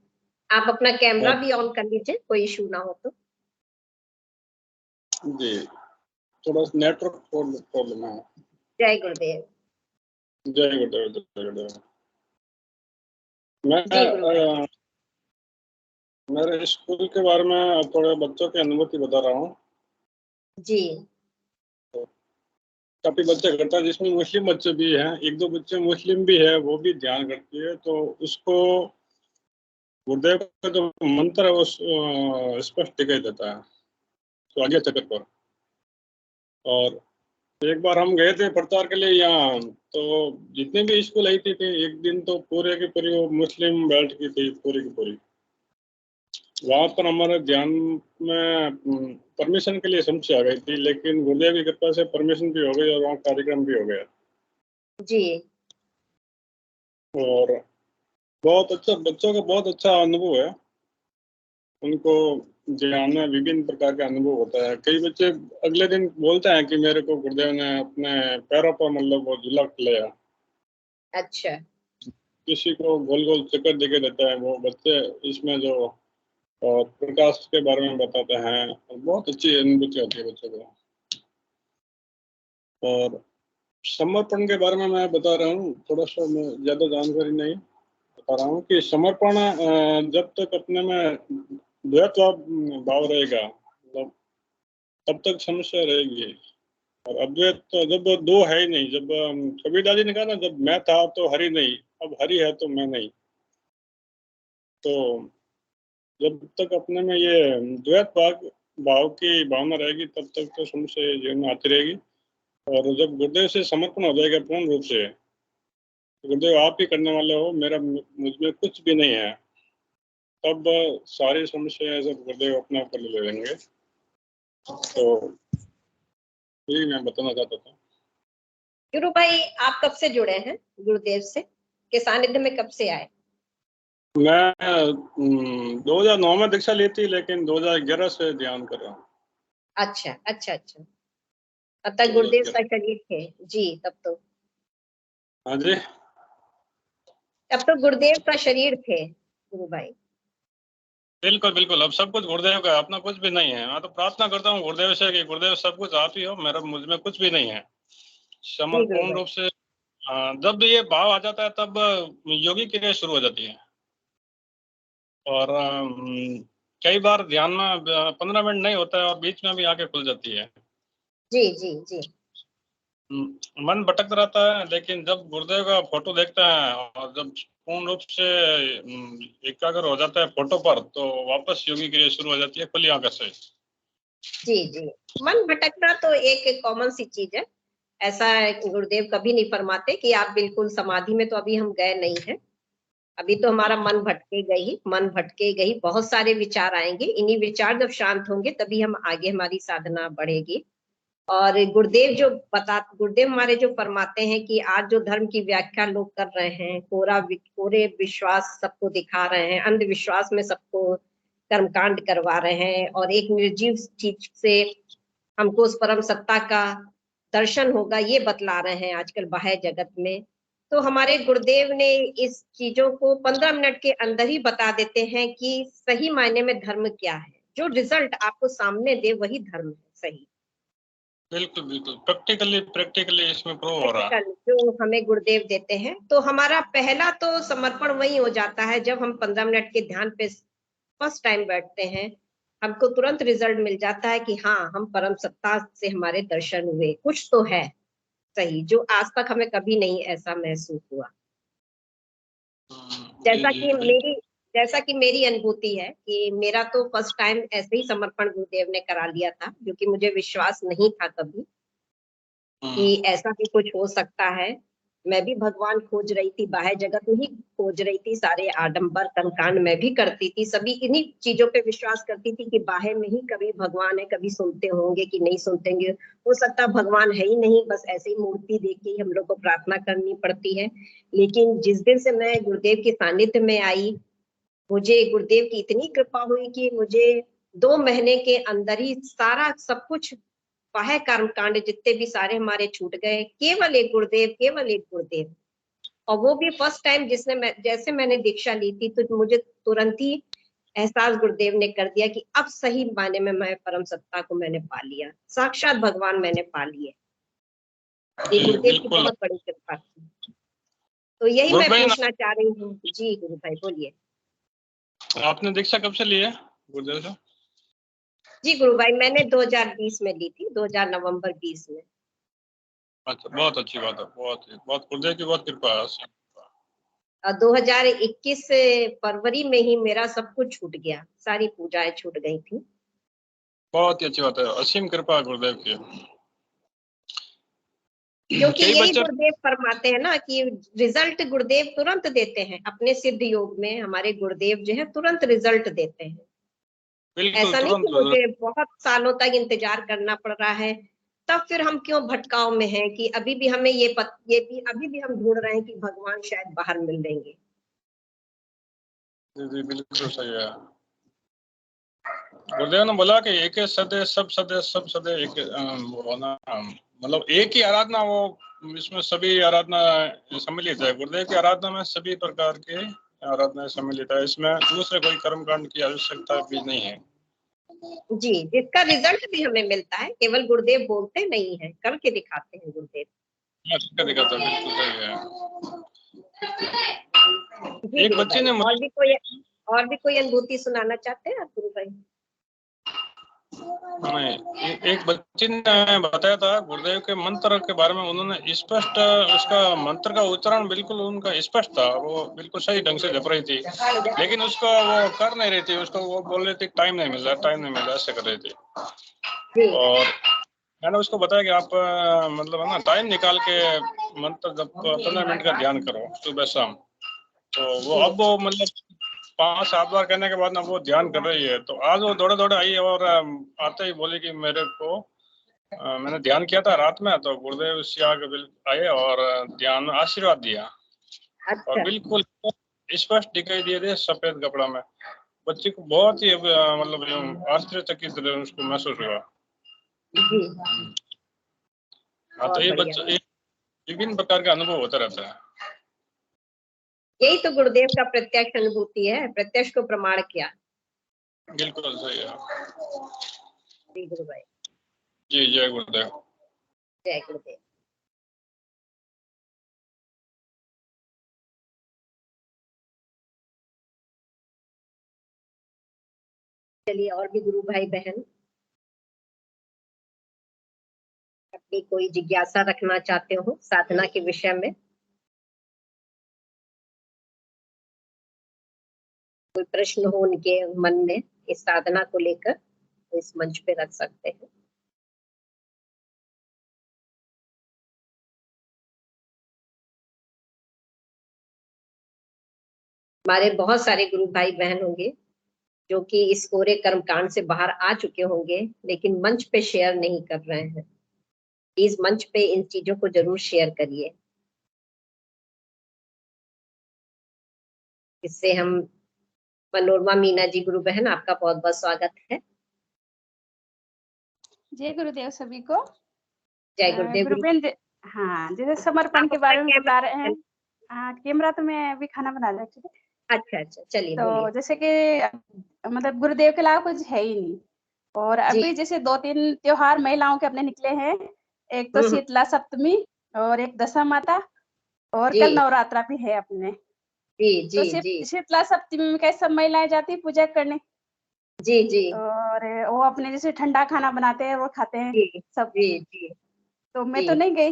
आप अपना कैमरा भी ऑन कर लीजिए, कोई इशू ना हो तो। जी, थोड़ा नेटवर्क प्रॉब्लम है। जय गुरुदेव। जय गुरुदेव, जय गुरुदेव। मैं जी गुरु भाई। मेरे स्कूल के बारे में थोड़े बच्चों की अनुभूति बता रहा हूँ। जी काफी बच्चे करता है, जिसमें मुस्लिम बच्चे भी हैं, एक दो बच्चे मुस्लिम भी है, वो भी ध्यान करती है, तो उसको गुरुदेव का जो मंत्र है वो स्पष्ट दिखाई देता है, तो आगे चक्कर पर। और एक बार हम गए थे प्रचार के लिए यहाँ, तो जितने भी स्कूल आई थी एक दिन तो पूरे की पूरी वो मुस्लिम बेल्ट की थी, पूरी की पूरी। वहां पर हमारे ध्यान में परमिशन के लिए समस्या आ गई थी, लेकिन गुरुदेव की कृपा से परमिशन भी हो गई और वहाँ कार्यक्रम भी हो गया। जी। और बहुत अच्छा, बच्चों का बहुत अच्छा अनुभव है। उनको ध्यान में विभिन्न प्रकार का अनुभव होता है। कई बच्चे अगले दिन बोलते हैं कि मेरे को गुरुदेव ने अपने पैरों पर मतलब वो झूला खिलाया। अच्छा। किसी को गोल गोल चक्कर दिखे देता है, वो बच्चे इसमें जो और प्रकाश के बारे में बताते हैं, और बहुत अच्छी अनुभूति होती है बच्चों को। और समर्पण के बारे में मैं बता रहा हूँ, थोड़ा सा मैं ज्यादा जानकारी नहीं बता रहा हूँ कि समर्पण जब तक अपने में द्वैत भाव रहेगा, मतलब तब तक समस्या रहेगी। और अद्वैत तो जब दो है ही नहीं, जब कबीरदास जी ने कहा ना, जब मैं था तो हरि नहीं, अब हरि है तो मैं नहीं, तो जब तक अपने में ये द्वैत भाव की भावना रहेगी तब तक तो समस्या जीवन में आती रहेगी। और जब गुरुदेव से समर्पण हो जाएगा पूर्ण रूप से, तो गुरुदेव आप ही करने वाले हो, मेरा मुझ में कुछ भी नहीं है, तब सारी समस्याएं सब गुरुदेव अपने ऊपर ले लेंगे। तो यही मैं बताना चाहता था। गुरु भाई, आप कब से जुड़े हैं गुरुदेव से, के सानिध्य में कब से आए? मैं 2009 में दीक्षा ली थी, लेकिन 2011 से ध्यान कर रहा हूँ। अच्छा अच्छा अच्छा, तब तक गुरुदेव का शरीर थे जी, तब तो। हाँ जी, तब तो गुरुदेव का शरीर थे गुरु भाई। बिल्कुल बिल्कुल, अब सब कुछ गुरुदेव का है, अपना कुछ भी नहीं है। मैं तो प्रार्थना करता हूँ गुरुदेव से कि गुरुदेव सब कुछ आप ही हो, मेरा मुझ में कुछ भी नहीं है। जी समर्पण गुरु भाई। रूप से जब ये भाव आ जाता है तब योगी क्रिया शुरू हो जाती है। और कई बार ध्यान में 15 मिनट नहीं होता है और बीच में भी आके खुल जाती है। जी जी जी। मन भटकता रहता है, लेकिन जब गुरुदेव का फोटो देखता है और जब पूर्ण रूप से एकाग्र हो जाता है फोटो पर, तो वापस योगी क्रिया शुरू हो जाती है खुली आंखों से। जी जी, मन भटकना तो एक कॉमन सी चीज है। ऐसा गुरुदेव कभी नहीं फरमाते कि आप बिल्कुल समाधि में, तो अभी हम गए नहीं हैं। अभी तो हमारा मन भटकेगा ही, बहुत सारे विचार आएंगे। इन्हीं विचार जब शांत होंगे तभी हम आगे, हमारी साधना बढ़ेगी। और गुरुदेव हमारे जो फरमाते हैं कि आज जो धर्म की व्याख्या लोग कर रहे हैं, कोरे विश्वास सबको दिखा रहे हैं, अंधविश्वास में सबको कर्मकांड करवा रहे हैं, और एक निर्जीव चीज से हमको उस परम सत्ता का दर्शन होगा, ये बतला रहे हैं आजकल बाह्य जगत में। तो हमारे गुरुदेव ने इस चीजों को 15 मिनट के अंदर ही बता देते हैं कि सही मायने में धर्म क्या है। जो रिजल्ट आपको सामने दे वही धर्म है, सही। बिल्कुल बिल्कुल, प्रैक्टिकली इसमें प्रूव हो रहा है। प्रैक्टिकल जो हमें गुरुदेव देते हैं, तो हमारा पहला तो समर्पण वही हो जाता है जब हम 15 मिनट के ध्यान पे फर्स्ट टाइम बैठते हैं। हमको तुरंत रिजल्ट मिल जाता है कि हाँ, हम परम सत्ता से हमारे दर्शन हुए, कुछ तो है सही, जो आज तक हमें कभी नहीं ऐसा महसूस हुआ। जी जी बिल्कुल। जैसा कि मेरी अनुभूति है कि मेरा तो फर्स्ट टाइम ऐसे ही समर्पण गुरुदेव ने करा लिया था, क्योंकि मुझे विश्वास नहीं था कभी कि ऐसा भी कुछ हो सकता है। मैं भी भगवान खोज रही थी, बाह्य जगत में ही खोज रही थी, सारे आडंबर कर्मकांड मैं भी करती थी, सभी इन्हीं चीजों पे विश्वास करती थी कि बाह्य में ही कभी भगवान है, कभी सुनते होंगे कि नहीं सुनते होंगे, हो सकता भगवान है ही नहीं, बस ऐसे ही मूर्ति देख के ही हम लोग को प्रार्थना करनी पड़ती है। लेकिन जिस दिन से मैं गुरुदेव के सानिध्य में आई, मुझे गुरुदेव की इतनी कृपा हुई कि मुझे 2 महीने के अंदर ही सारा सब कुछ, बाह्य कर्म कांड जितने भी सारे हमारे छूट गए, केवल एक गुरुदेव, केवल एक गुरुदेव। और वो भी फर्स्ट टाइम जैसे मैंने दीक्षा ली थी, तो मुझे तुरंत ही एहसास गुरुदेव ने कर दिया कि अब सही मायने में मैं परम सत्ता को मैंने पा लिया, साक्षात भगवान मैंने पा लिए। ये जी गुरुदेव की बिल्कुल। बहुत बड़ी कृपा थी। तो यही गुरु मैं भाई पूछना चाह रही हूँ। जी गुरु भाई बोलिए। आपने दीक्षा कब से ली है गुरुदेव से? जी गुरु भाई, मैंने 2020 में ली थी, 2000 नवंबर 20 में। अच्छा, बहुत अच्छी बात है, बहुत गुरुदेव की बहुत कृपा है। 2021 फरवरी में ही मेरा सब कुछ छूट गया, सारी पूजाएं छूट गई थी। बहुत ही अच्छी बात है, असीम कृपा है गुरुदेव की। क्योंकि कई यही बच्चे गुरुदेव फरमाते हैं ना कि रिजल्ट गुरुदेव तुरंत देते हैं। अपने सिद्ध योग में हमारे गुरुदेव जो है तुरंत रिजल्ट देते हैं। बिल्कुल ऐसा नहीं कि तुरंत। मुझे बहुत सालों तक इंतजार करना पड़ रहा है, तब फिर हम क्यों भटकाव में हैं कि अभी भी हमें अभी भी हम ढूंढ रहे हैं कि भगवान शायद बाहर मिल लेंगे। जी जी बिल्कुल सही है। गुरुदेव ने बोला कि एक सदे सब सदे एक वो होना, मतलब एक ही आराधना, वो इसमें सभी आराधना सम्मिलित है। गुरुदेव की आराधना में सभी प्रकार के आराधना सम्मिलित है, इसमें दूसरे कोई कर्मकांड की आवश्यकता भी नहीं है। जी, जिसका रिजल्ट भी हमें मिलता है, केवल गुरुदेव बोलते नहीं है, करके दिखाते हैं गुरुदेव। दिखाता बिल्कुल सही है। जी एक गुरु बच्चे भाई, ने मुझे और भी कोई अनुभूति सुनाना चाहते हैं आप गुरु भाई? नहीं, एक बच्चे ने बताया था गुरुदेव के मंत्र के बारे में। उन्होंने स्पष्ट उसका मंत्र का उच्चारण बिल्कुल उनका स्पष्ट था, वो बिल्कुल सही ढंग से जप रही थी, लेकिन उसको वो कर नहीं रही थी। उसको वो बोल रही थी टाइम नहीं मिल रहा, ऐसे कर रही थी। जी और मैंने उसको बताया कि आप मतलब है ना, टाइम निकाल के मंत्र जब 15 मिनट का ध्यान करो सुबह शाम। तो वो जी अब वो मतलब 5-7 बार करने के बाद ना वो ध्यान कर रही है। तो आज वो दौड़े दौड़े आई और आते ही बोली कि मेरे को मैंने ध्यान किया था रात में, तो गुरुदेव से आगे आए और ध्यान में आशीर्वाद दिया, और अच्छा। बिल्कुल स्पष्ट दिखाई दिए थे सफेद कपड़ा में। बच्चे को बहुत ही मतलब आश्चर्यचकित उसको महसूस हुआ। जी हाँ, तो बहुत ये बढ़िया। बच्चे विभिन्न प्रकार का अनुभव होता रहता है। यही तो गुरुदेव का प्रत्यक्ष अनुभूति है, प्रत्यक्ष को प्रमाण किया। बिल्कुल सही है। जी गुरु भाई, जी जय गुरुदेव। जय गुरुदेव। चलिए, और भी गुरु भाई बहन अपनी कोई जिज्ञासा रखना चाहते हो साधना के विषय में, कोई प्रश्न हो उनके मन में इस साधना को लेकर, तो इस मंच पे रख सकते हैं। हमारे बहुत सारे गुरु भाई बहन होंगे जो कि इस कोरे कर्मकांड से बाहर आ चुके होंगे, लेकिन मंच पे शेयर नहीं कर रहे हैं। प्लीज मंच पे इन चीजों को जरूर शेयर करिए, इससे हम। मनोरमा मीना जी गुरु बहन, आपका बहुत बहुत स्वागत है। जय गुरुदेव सभी को। जय गुरुदेव। गुरुबेन हाँ, जैसे समर्पण के बारे में बता रहे हैं। कैमरा तो मैं अभी खाना बना रही थी। अच्छा अच्छा, चलिए तो बोलिए। जैसे कि मतलब गुरुदेव के अलावा कुछ है ही नहीं। और अभी जैसे 2-3 त्योहार महिलाओं के अपने निकले हैं। एक तो शीतला सप्तमी और एक दशा माता, और कल नवरात्रा भी है अपने। जी जी तो जी शीतला सप्तमी में कैसे सब महिलाएं जाती है पूजा करने। जी जी। और वो अपने जैसे ठंडा खाना बनाते हैं, वो खाते हैं जी सब। जी जी। तो मैं तो नहीं गई।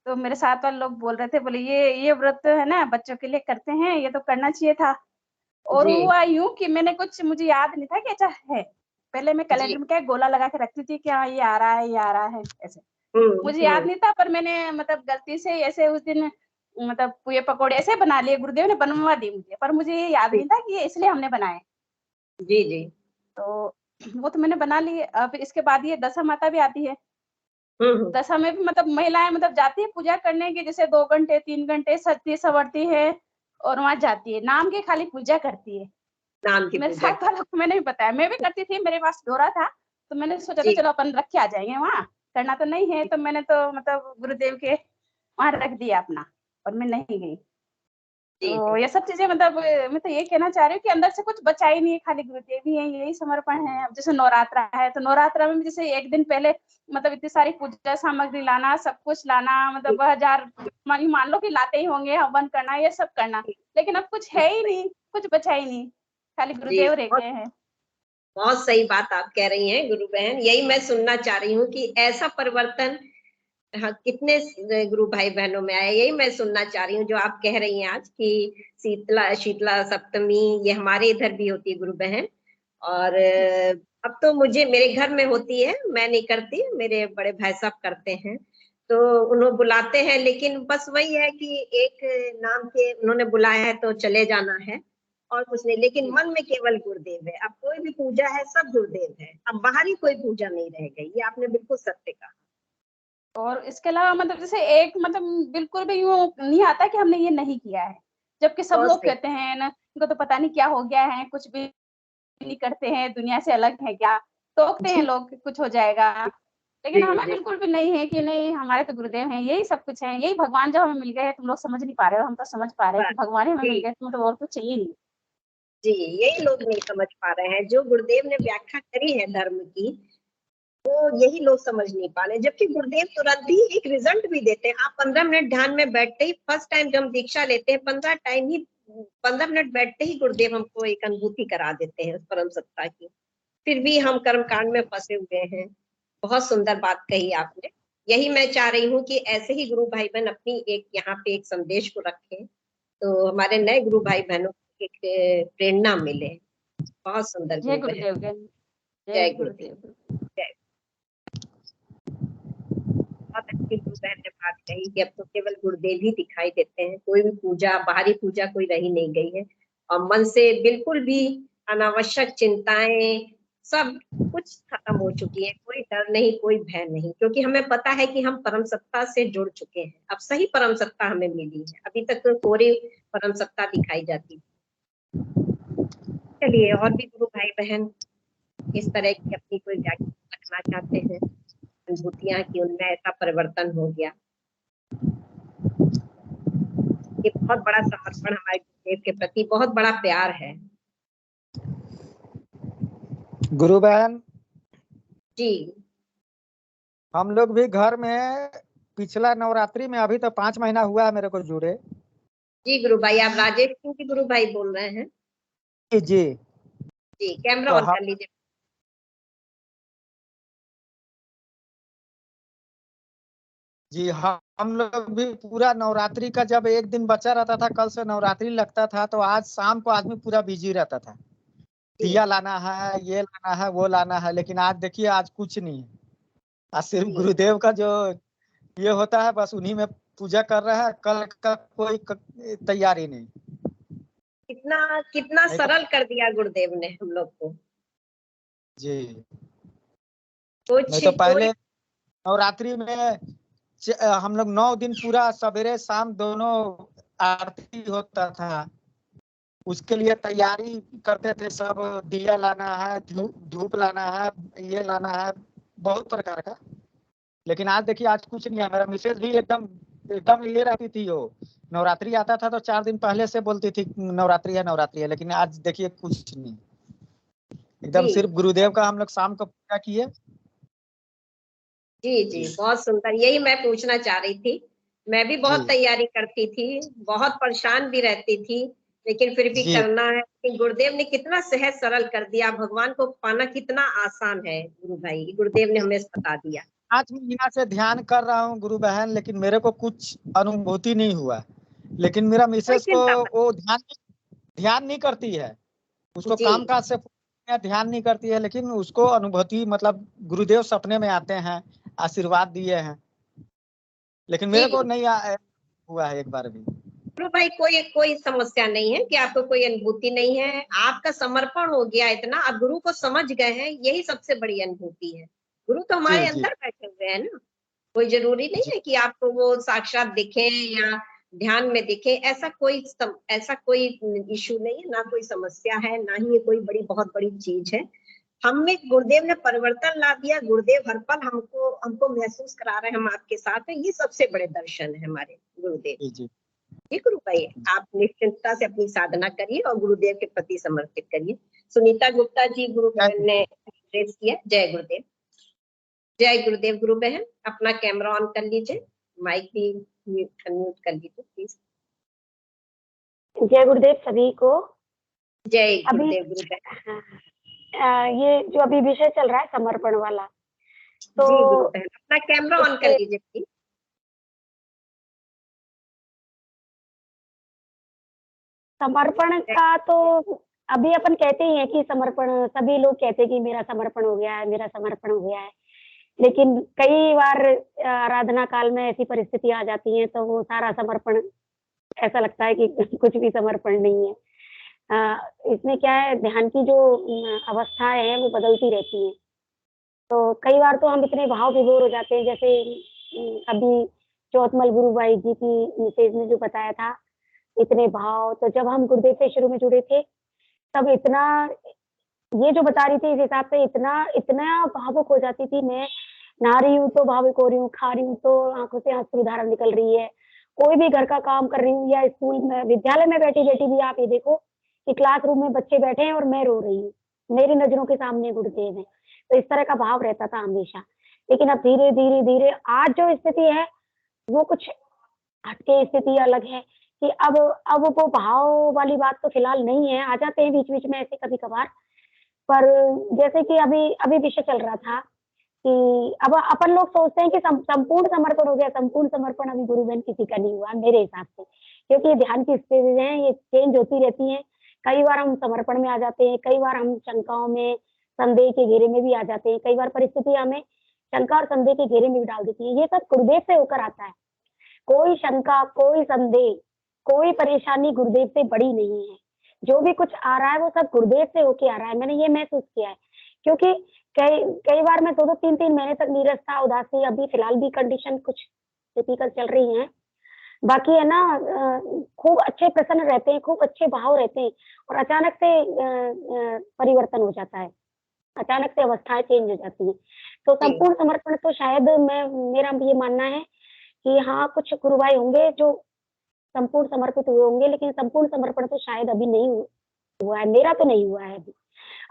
तो मेरे साथ वाले लोग बोल रहे थे, बोले ये व्रत है ना, बच्चों के लिए करते हैं, ये तो करना चाहिए था। और हुआ यूं कि मैंने कुछ, मुझे याद नहीं था कि अच्छा है। पहले मैं कैलेंडर में क्या गोला लगा के रखती थी कि हाँ ये आ रहा है, ये आ रहा है, ऐसे मुझे याद नहीं था। पर मैंने मतलब गलती से ऐसे उस दिन मतलब पुए पकौड़े ऐसे बना लिए, गुरुदेव ने बनवा दी मुझे, पर मुझे ये याद नहीं था कि ये इसलिए हमने बनाए। जी जी। तो वो तो मैंने बना लिए। अब इसके बाद ये दशा माता भी आती है। दशा में भी मतलब महिलाएं मतलब जाती है पूजा करने की, जैसे 2 घंटे 3 घंटे सजती संवरती है और वहां जाती है, नाम की खाली पूजा करती है। नाम की मेरे पूजा। साथ वालों को मैंने भी बताया, मैं भी करती थी, मेरे पास डोरा था। तो मैंने सोचा था चलो अपन रख के आ जाएंगे, वहां करना तो नहीं है। तो मैंने तो मतलब गुरुदेव के वहां रख दिया अपना, और मैं नहीं गई। तो ये सब चीजें मतलब मैं तो ये कहना चाह रही हूँ कि अंदर से कुछ बचा ही नहीं है, खाली गुरुदेव ही है, यही समर्पण है। अब जैसे नवरात्रा है, तो नवरात्रा में भी जैसे एक दिन पहले मतलब इतनी सारी पूजा सामग्री लाना, सब कुछ लाना, मतलब 1000 मान लो कि लाते ही होंगे, हवन करना, ये सब करना। लेकिन अब कुछ है ही नहीं, कुछ बचा ही नहीं, खाली गुरुदेव रह गए हैं। बहुत सही बात आप कह रही हैं गुरु बहन, यही मैं सुनना चाह रही हूँ कि ऐसा परिवर्तन हाँ कितने गुरु भाई बहनों में आया, यही मैं सुनना चाह रही हूँ जो आप कह रही हैं आज कि शीतला सप्तमी ये हमारे इधर भी होती है गुरु बहन। और अब तो मुझे मेरे घर में होती है, मैं नहीं करती, मेरे बड़े भाई साहब करते हैं। तो उन्होंने बुलाते हैं, लेकिन बस वही है कि एक नाम के उन्होंने बुलाया है तो चले जाना है और कुछ नहीं। लेकिन मन में केवल गुरुदेव है। अब कोई भी पूजा है सब गुरुदेव है, अब बाहरी कोई पूजा नहीं रह गई, ये आपने बिल्कुल सत्य कहा। और इसके अलावा मतलब जैसे एक मतलब बिल्कुल भी यूँ नहीं आता कि हमने ये नहीं किया है, जबकि सब लोग कहते हैं ना, इनको तो पता नहीं क्या हो गया है, कुछ भी नहीं करते हैं, दुनिया से अलग है क्या, टोकते हैं लोग कि कुछ हो जाएगा। लेकिन हमें बिल्कुल भी नहीं है कि नहीं, हमारे तो गुरुदेव हैं, यही सब कुछ है, यही भगवान जब हमें मिल गए, तुम लोग समझ नहीं पा रहे हो, हम तो समझ पा रहे हैं कि भगवान ही हमें मिल गए, तुम्हें तो और कुछ चाहिए नहीं। जी, यही लोग नहीं समझ पा रहे हैं, जो गुरुदेव ने व्याख्या करी है धर्म की, वो यही लोग समझ नहीं पा रहे। जबकि गुरुदेव तुरंत ही एक रिजल्ट भी देते हैं। आप 15 मिनट ध्यान में बैठते ही, फर्स्ट टाइम जब हम दीक्षा लेते हैं 15 मिनट बैठते ही गुरुदेव हमको एक अनुभूति करा देते हैं उस परम सत्ता की। फिर भी हम कर्मकांड में फंसे हुए हैं। बहुत सुंदर बात कही आपने। यही मैं चाह रही हूँ कि ऐसे ही गुरु भाई बहन अपनी एक यहाँ पे एक संदेश को रखें, तो हमारे नए गुरु भाई बहनों को एक प्रेरणा मिले। बहुत सुंदर जय गुरु बहन। गुरुदेव, जय गुरुदेव। जय। बहुत अच्छी गुरु बहन ने बात कही कि अब तो केवल गुरुदेव ही दिखाई देते हैं, कोई भी पूजा, बाहरी पूजा कोई रही नहीं गई है। और मन से बिल्कुल भी अनावश्यक चिंताएं सब कुछ खत्म हो चुकी है। कोई डर नहीं, कोई भय नहीं, क्योंकि हमें पता है कि हम परम सत्ता से जुड़ चुके हैं। अब सही परम सत्ता हमें मिली है, अभी तक तो कोरी परम सत्ता दिखाई जाती है। चलिए, और भी गुरु भाई बहन इस तरह की अपनी कोई व्याख्या रखना चाहते हैं, अनुभूतियां कि उनमें ऐसा परिवर्तन हो गया। ये बहुत बड़ा समर्पण हमारे गुरुदेव के प्रति, बहुत बड़ा प्यार है। गुरु बहन, जी हम लोग भी घर में पिछला नवरात्रि में, अभी तो 5 महीना हुआ है मेरे को जुड़े। जी गुरु भाई, आप राजेश सिंह के गुरु भाई बोल रहे हैं? जी जी, कैमरा तो ऑन कर लीजिए। जी हम लोग भी पूरा नवरात्रि का, जब एक दिन बचा रहता था, कल से नवरात्रि लगता था, तो आज शाम को आदमी पूरा बिजी रहता था। दिया लाना है, ये लाना है, वो लाना है, लेकिन आज देखिए आज कुछ नहीं है। आज सिर्फ जी। गुरुदेव का जो ये होता है, बस उन्हीं में पूजा कर रहा है। कल का कोई तैयारी नहीं। कितना कितना नहीं तो सरल कर दिया गुरुदेव ने हम लोग को। जी, कुछ नहीं तो कोई पहले नवरात्रि में हम लोग 9 दिन पूरा सवेरे शाम दोनों आरती होता था। उसके लिए तैयारी करते थे सब। दिया लाना है, धूप लाना है, ये लाना है, बहुत प्रकार का। लेकिन आज देखिए आज कुछ नहीं है। मेरा मिसेज भी एकदम एकदम ये रहती थी। वो नवरात्रि आता था तो 4 दिन पहले से बोलती थी नवरात्रि है, नवरात्रि है। लेकिन आज देखिए कुछ नहीं, एकदम जी सिर्फ गुरुदेव का हम लोग शाम को पूजा किए। जी जी, बहुत सुंदर। यही मैं पूछना चाह रही थी। मैं भी बहुत जी तैयारी करती थी, बहुत परेशान भी रहती थी, लेकिन फिर भी जी, करना है। कि गुरुदेव ने कितना सहज सरल कर दिया। भगवान को पाना कितना आसान है गुरु भाई, गुरुदेव ने हमें बता दिया। 5 महीना से ध्यान कर रहा हूँ गुरु बहन, लेकिन मेरे को कुछ अनुभूति नहीं हुआ। लेकिन मेरा कोई मिसेज को चिंता मत। वो ध्यान नहीं करती है। उसको जी काम काज से ध्यान नहीं करती है, लेकिन उसको अनुभूति मतलब गुरुदेव सपने में आते हैं, आशीर्वाद दिए हैं। लेकिन जी मेरे को नहीं हुआ है एक बार भी। गुरु भाई, कोई कोई समस्या नहीं है कि आपको कोई अनुभूति नहीं है। आपका समर्पण हो गया इतना, आप गुरु को समझ गए हैं, यही सबसे बड़ी अनुभूति है। गुरु तो हमारे जी जी अंदर बैठे हुए हैं ना। कोई जरूरी नहीं जी है कि आपको वो साक्षात दिखे या ध्यान में दिखे। ऐसा कोई इशू नहीं है, ना कोई समस्या है, ना ही ये कोई बहुत बड़ी चीज है। हमें गुरुदेव ने परिवर्तन ला दिया। गुरुदेव हर पल हमको हमको महसूस करा रहे हैं हम आपके साथ हैं। ये सबसे बड़े दर्शन है हमारे गुरुदेव। जी जी जी गुरु भाई, आप निश्चिंतता से अपनी साधना करिए और गुरुदेव के प्रति समर्पित करिए। सुनीता गुप्ता जी गुरु बहन ने एड्रेस किया। जय गुरुदेव। जय गुरुदेव। गुरु बहन अपना कैमरा ऑन कर लीजिए, माइक भी अनम्यूट कर लीजिए प्लीज। जय गुरुदेव सभी को। जय अभी गुरुदेव। गुरु बहन। ये जो अभी विषय चल रहा है समर्पण वाला, तो जी गुरु बहन अपना कैमरा ऑन कर इससे लीजिए प्लीज। समर्पण का तो अभी अपन कहते ही हैं कि समर्पण, सभी लोग कहते हैं कि मेरा समर्पण हो गया है, मेरा समर्पण हो गया है। लेकिन कई बार आराधना काल में ऐसी परिस्थिति आ जाती है तो वो सारा समर्पण ऐसा लगता है कि कुछ भी समर्पण नहीं है। इसमें क्या है, ध्यान की जो अवस्थाएं है वो बदलती रहती हैं। तो कई बार तो हम इतने भाव विभोर हो जाते हैं, जैसे अभी चौथमल गुरु भाई जी की मैसेज में जो बताया था, इतने भाव। तो जब हम गुरुदेव से शुरू में जुड़े थे तब इतना, ये जो बता रही थी इस हिसाब से इतना इतना भावुक हो जाती थी मैं। नहा रही हूँ तो भावुक हो रही हूँ, खा रही हूँ तो आंखों से आंसू निकल रही है, कोई भी घर का काम कर रही हूँ या स्कूल में विद्यालय में बैठी बैठी भी आप ये देखो कि क्लासरूम में बच्चे बैठे हैं और मैं रो रही हूँ, मेरी नजरों के सामने गुरुदेव है। तो इस तरह का भाव रहता था हमेशा। लेकिन अब धीरे धीरे धीरे आज जो स्थिति है वो कुछ हटके स्थिति अलग है कि अब वो भाव वाली बात तो फिलहाल नहीं है। आ जाते हैं बीच बीच में ऐसे कभी कभार, पर जैसे कि अभी अभी विषय चल रहा था कि अब अपन लोग सोचते हैं कि संपूर्ण समर्पण हो गया। संपूर्ण समर्पण अभी गुरु बहन किसी का नहीं हुआ मेरे हिसाब से, क्योंकि ये ध्यान की स्टेजेज हैं, ये चेंज होती रहती हैं। कई बार हम समर्पण में आ जाते हैं, कई बार हम शंकाओं में, संदेह के घेरे में भी आ जाते हैं, कई बार परिस्थिति हमें शंका और संदेह के घेरे में भी डाल देती है। ये सब गुरुदेव से होकर आता है। कोई शंका, कोई संदेह, कोई परेशानी गुरुदेव से बड़ी नहीं है। जो भी कुछ आ रहा है वो सब गुरुदेव से होके आ रहा है। मैंने ये महसूस किया है, क्योंकि कई कई बार मैं 2-2 3-3 महीने तक नीरस था, उदासी, अभी फिलहाल भी कंडीशन कुछ टिपिकल चल रही है। बाकी है ना, खूब अच्छे प्रसन्न रहते हैं, खूब अच्छे भाव रहते हैं और अचानक से परिवर्तन हो जाता है, अचानक से अवस्थाएं चेंज हो जाती है। तो जी संपूर्ण समर्पण तो शायद मेरा ये मानना है कि हाँ, कुछ गुरु भाई होंगे जो संपूर्ण समर्पित हुए होंगे, लेकिन संपूर्ण समर्पण तो शायद अभी नहीं हुआ है, मेरा तो नहीं हुआ है अभी।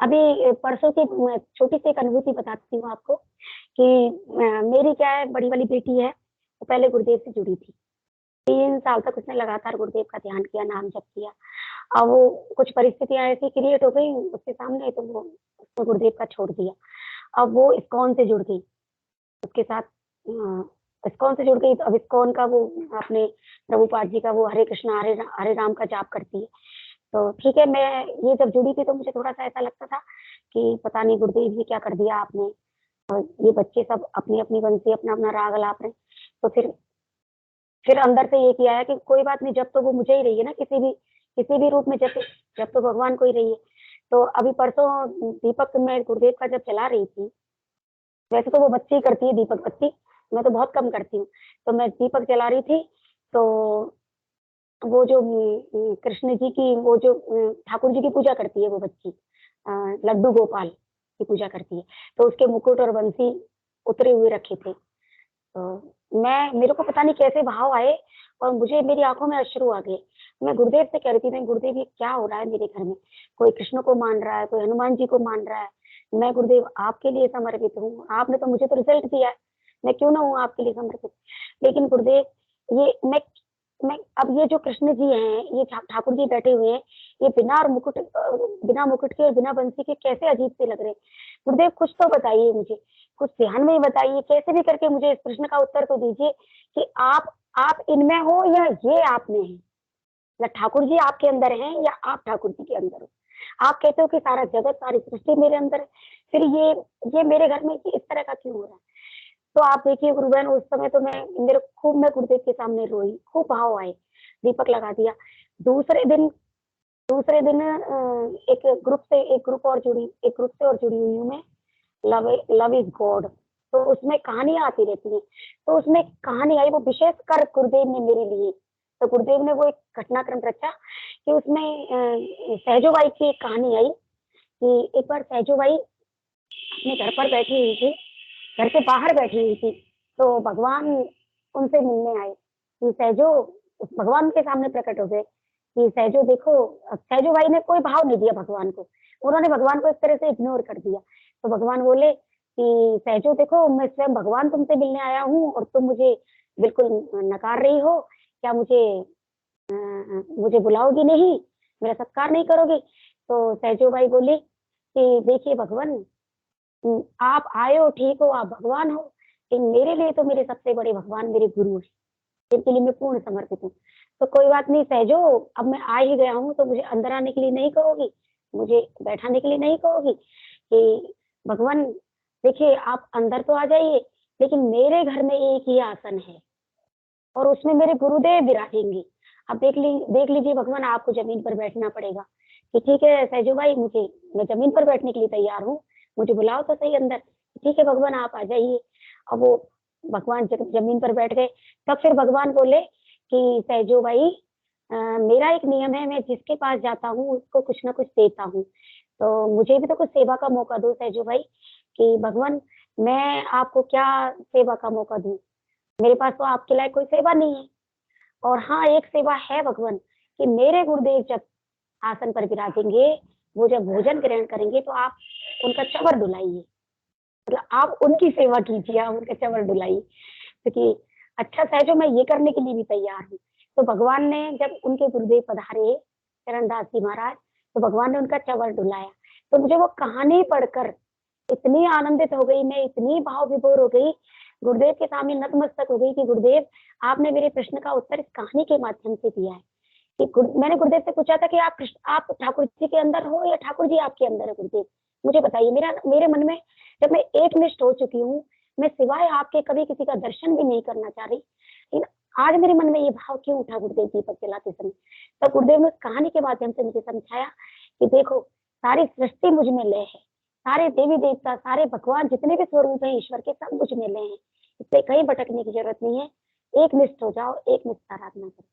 अभी परसों की छोटी सी एक अनुभूति बताती हूँ आपको कि मेरी क्या है, बड़ी वाली बेटी है, वो पहले गुरुदेव से जुड़ी थी। 3 साल तक उसने लगातार गुरुदेव का ध्यान किया, नाम जप किया। अब वो कुछ परिस्थितियां ऐसी क्रिएट हो गई उसके सामने, तो वो उसने गुरुदेव का छोड़ दिया। अब वो इस्कॉन से जुड़ गई, उसके साथ इस्कॉन से जुड़ गई। तो अब इस्कॉन का वो अपने प्रभुपाद जी का वो हरे कृष्णा हरे राम का जाप करती है। तो ठीक है, मैं ये जब जुड़ी थी तो मुझे थोड़ा सा ऐसा लगता था कि पता नहीं गुरुदेव जी क्या कर दिया आपने, और ये बच्चे सब अपनी अपनी बंसी अपना अपना राग अलाप रहे। तो फिर अंदर से ये किया है कि कोई बात नहीं, जब तो वो मुझे ही रही है ना, किसी भी रूप में, जब तो भगवान को ही रही है। तो अभी परसों दीपक मैं गुरुदेव का जब चला रही थी, वैसे तो वो बच्ची ही करती है दीपक बत्ती, मैं तो बहुत कम करती हूँ। तो मैं दीपक जला रही थी, तो वो जो कृष्ण जी की, वो जो ठाकुर जी की पूजा करती है वो बच्ची, लड्डू गोपाल की पूजा करती है, तो उसके मुकुट और बंसी उतरे हुए रखे थे। तो मेरे को पता नहीं कैसे भाव आए और मुझे, मेरी आंखों में अश्रु आ गए। मैं गुरुदेव से कह रही थी, मैं गुरुदेव ये क्या हो रहा है मेरे घर में, कोई कृष्ण को मान रहा है, कोई हनुमान जी को मान रहा है, मैं गुरुदेव आपके लिए समर्पित हूँ, आपने तो मुझे तो रिजल्ट दिया है, मैं क्यों ना हूँ आपके लिए समर्पित। लेकिन गुरुदेव ये मैं अब ये जो कृष्ण जी हैं, ये ठाकुर जी बैठे हुए हैं, ये बिना मुकुट के और बिना बंसी के कैसे अजीब से लग रहे हैं। गुरुदेव कुछ तो बताइए मुझे, कुछ ध्यान में ही बताइए, कैसे भी करके मुझे इस प्रश्न का उत्तर तो दीजिए कि आप इनमें हो या ये आप में है, या ठाकुर जी आपके अंदर हैं या आप ठाकुर जी के अंदर हो। आप कहते हो कि सारा जगत, सारी सृष्टि मेरे अंदर है, फिर ये मेरे घर में इस तरह का क्यों हो रहा है। तो आप देखिए गुरु बहन, उस समय तो मैं गुरुदेव के सामने रोई, खूब भाव आए, दीपक लगा दिया। दूसरे दिन एक ग्रुप से और जुड़ी हुई हूँ मैं, लव इज गॉड। तो उसमें कहानियां आती रहती हैं, तो उसमें कहानी आई वो विशेष कर गुरुदेव ने मेरे लिए, तो गुरुदेव ने वो एक घटनाक्रम रचा कि उसमें सहजो बाई की एक कहानी आई कि एक बार सहजो बाई अपने घर पर बैठी हुई थी, घर से बाहर बैठी हुई थी, तो भगवान उनसे मिलने आए कि सहजो, भगवान के सामने प्रकट हो गए कि सहजो देखो। सहजो बाई ने कोई भाव नहीं दिया भगवान को, उन्होंने भगवान को एक तरह से इग्नोर कर दिया। तो भगवान बोले कि सहजो देखो, मैं स्वयं भगवान तुमसे मिलने आया हूँ और तुम मुझे बिल्कुल नकार रही हो, क्या मुझे बुलाओगी नहीं, मेरा सत्कार नहीं करोगी। तो सहजो बाई बोली कि देखिए भगवान, आप आए हो ठीक हो, आप भगवान हो, लेकिन मेरे लिए तो मेरे सबसे बड़े भगवान मेरे गुरु है, जिनके लिए मैं पूर्ण समर्पित हूँ। तो कोई बात नहीं सहजो, अब मैं आ ही गया हूँ तो मुझे अंदर आने के लिए नहीं कहोगी, मुझे बैठाने के लिए नहीं कहोगी कि भगवान देखिए आप अंदर तो आ जाइए, लेकिन मेरे घर में एक ही आसन है और उसमें मेरे गुरुदेव विराजेंगे। अब देख लीजिए भगवान, आपको जमीन पर बैठना पड़ेगा कि ठीक है सहजो भाई, मैं जमीन पर बैठने के लिए तैयार हूँ, मुझे बुलाओ तो सही अंदर। ठीक है भगवान आप आ जाइए। अब वो भगवान जमीन पर बैठ गए। तब फिर भगवान बोले कि सहजो भाई, मेरा एक नियम है, मैं जिसके पास जाता हूँ उसको कुछ ना कुछ देता हूँ, तो मुझे भी तो कुछ सेवा का मौका दो सहजो भाई। कि भगवान मैं आपको क्या सेवा का मौका दूं, मेरे पास तो आपके लायक कोई सेवा नहीं है। और हाँ एक सेवा है भगवान, कि मेरे गुरुदेव जब आसन पर विराजेंगे, वो जब भोजन ग्रहण करेंगे तो आप उनका चवर डुलाइए, मतलब आप उनकी सेवा कीजिए, आप उनका चवर डुलाइए। क्योंकि अच्छा सहजो मैं ये करने के लिए भी तैयार हूँ। तो भगवान ने जब उनके गुरुदेव पधारे चरणदास जी महाराज, तो भगवान ने उनका चवर डुलाया। तो मुझे वो कहानी पढ़कर इतनी आनंदित हो गई, मैं इतनी भाव विभोर हो गई, गुरुदेव के सामने नतमस्तक हो गई कि गुरुदेव आपने मेरे प्रश्न का उत्तर इस कहानी के माध्यम से दिया है। कि मैंने गुरुदेव से पूछा था कि आप ठाकुर जी के अंदर हो या ठाकुर जी आपके अंदर है। गुरुदेव मुझे बताइए, मेरे मन में जब मैं एकनिष्ठ हो चुकी हूँ, मैं सिवाय आपके कभी किसी का दर्शन भी नहीं करना चाह रही, लेकिन आज मेरे मन में ये भाव क्यों उठा गुरुदेव दीपक जलाते समय। तो गुरुदेव ने उस कहानी के माध्यम से मुझे समझाया कि देखो सारी सृष्टि मुझ में लय है, सारे देवी देवता, सारे भगवान जितने भी स्वरूप हैं ईश्वर के, सब मुझ में लय हैं, इसलिए कहीं भटकने की जरूरत नहीं है, एक निष्ठ हो जाओ, एक निष्ठ आराधना करो।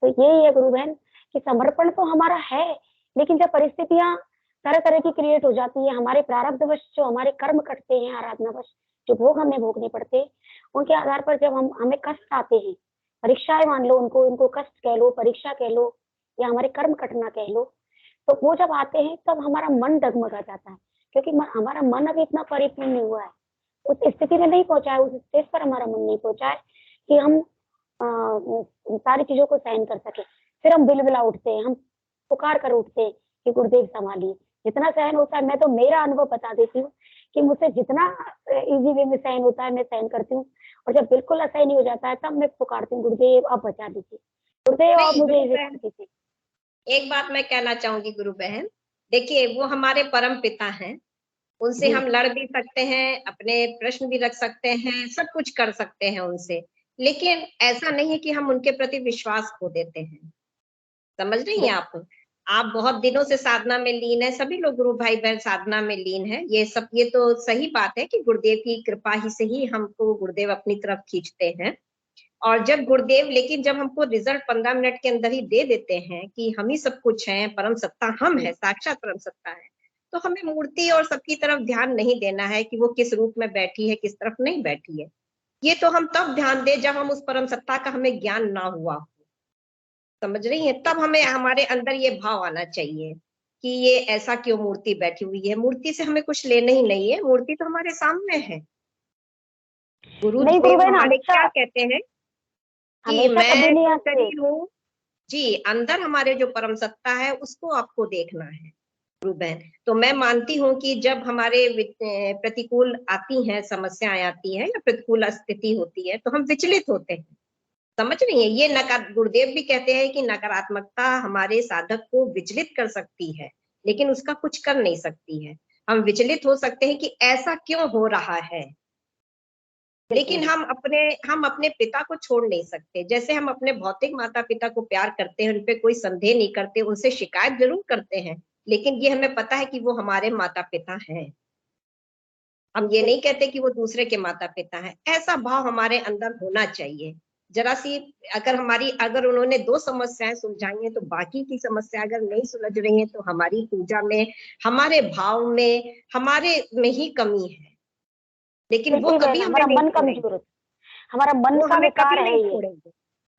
तो यही है गुरु बहन कि समर्पण तो हमारा है, लेकिन जब परिस्थितियां तरह तरह की क्रिएट हो जाती है, हमारे प्रारब्धवश जो हमारे कर्म कटते हैं, आराधनावश जो भोग हमें भोगने पड़ते हैं, उनके आधार पर जब हमें कष्ट आते हैं, परीक्षाएं मान लो उनको कष्ट कह लो, परीक्षा कह लो, या हमारे कर्म कटना कह लो, तो वो जब आते हैं तब हमारा मन डगमगा जाता है, क्योंकि हमारा मन अभी इतना परिपूर्ण नहीं हुआ है, उस स्थिति में नहीं पहुंचा है, उस स्टेज पर हमारा मन नहीं पहुंचा है कि हम सारी चीजों को सहन कर सके। फिर हम बिलबिला उठते हैं, हम पुकार कर उठते हैं कि गुरुदेव संभालिए। जितना सहन होता है, मैं तो मेरा अनुभव बता देती हूँ कि मुझसे जितना इजी वे में सहन होता है मैं सहन करती हूँ, और जब बिल्कुल असहन हो जाता है तब मैं पुकारती हूँ, गुरुदेव आप बचा दीजिए, गुरुदेव आप नहीं मुझे गुरु इजी बहन, कर दीजिए। एक बात मैं कहना चाहूंगी गुरु बहन, देखिए वो हमारे परम पिता हैं, उनसे जी हम लड़ भी सकते हैं, अपने प्रश्न भी रख सकते हैं, सब कुछ कर सकते हैं उनसे, लेकिन ऐसा नहीं है कि हम उनके प्रति विश्वास खो देते हैं। समझ रही हैं आप बहुत दिनों से साधना में लीन है, सभी लोग गुरु भाई बहन साधना में लीन है, ये तो सही बात है कि गुरुदेव की कृपा ही से ही हमको गुरुदेव अपनी तरफ खींचते हैं। और जब गुरुदेव, लेकिन जब हमको रिजल्ट 15 मिनट के अंदर ही दे देते हैं कि हम ही सब कुछ हैं, परम सत्ता हम है, साक्षात परम सत्ता है, तो हमें मूर्ति और सबकी तरफ ध्यान नहीं देना है कि वो किस रूप में बैठी है, किस तरफ नहीं बैठी है। ये तो हम तब ध्यान दें जब हम उस परम सत्ता का हमें ज्ञान ना हुआ हो। समझ रही है, तब हमें हमारे अंदर ये भाव आना चाहिए कि ये ऐसा क्यों मूर्ति बैठी हुई है, मूर्ति से हमें कुछ लेना ही नहीं है, मूर्ति तो हमारे सामने है। नहीं गुरुदेव गुरु बहन, हमारे हमेशा क्या कहते हैं कि हमेशा कभी मैं नहीं जो आते। शरीर हूँ जी, अंदर हमारे जो परम सत्ता है उसको आपको देखना है गुरु बहन। तो मैं मानती हूँ कि जब हमारे प्रतिकूल आती हैं, समस्याएं आती हैं या प्रतिकूल स्थिति होती है तो हम विचलित होते हैं। समझ रही है, ये गुरुदेव भी कहते हैं कि नकारात्मकता हमारे साधक को विचलित कर सकती है, लेकिन उसका कुछ कर नहीं सकती है। हम विचलित हो सकते हैं कि ऐसा क्यों हो रहा है, लेकिन हम अपने पिता को छोड़ नहीं सकते। जैसे हम अपने भौतिक माता पिता को प्यार करते हैं, उन पे कोई संदेह नहीं करते, उनसे शिकायत जरूर करते हैं, लेकिन ये हमें पता है कि वो हमारे माता पिता हैं। हम ये नहीं कहते कि वो दूसरे के माता पिता हैं। ऐसा भाव हमारे अंदर होना चाहिए। जरा सी अगर उन्होंने 2 समस्याएं सुलझाई हैं तो बाकी की समस्या अगर नहीं सुलझ रही है तो हमारी पूजा में, हमारे भाव में, हमारे में ही कमी है। लेकिन वो बिल्कुल कभी बहन, हमें हमारा नहीं मन छोड़ेंगे, कमजोर है, हमारा मन वो का हमें विकार कभी है नहीं ये। छोड़ेंगे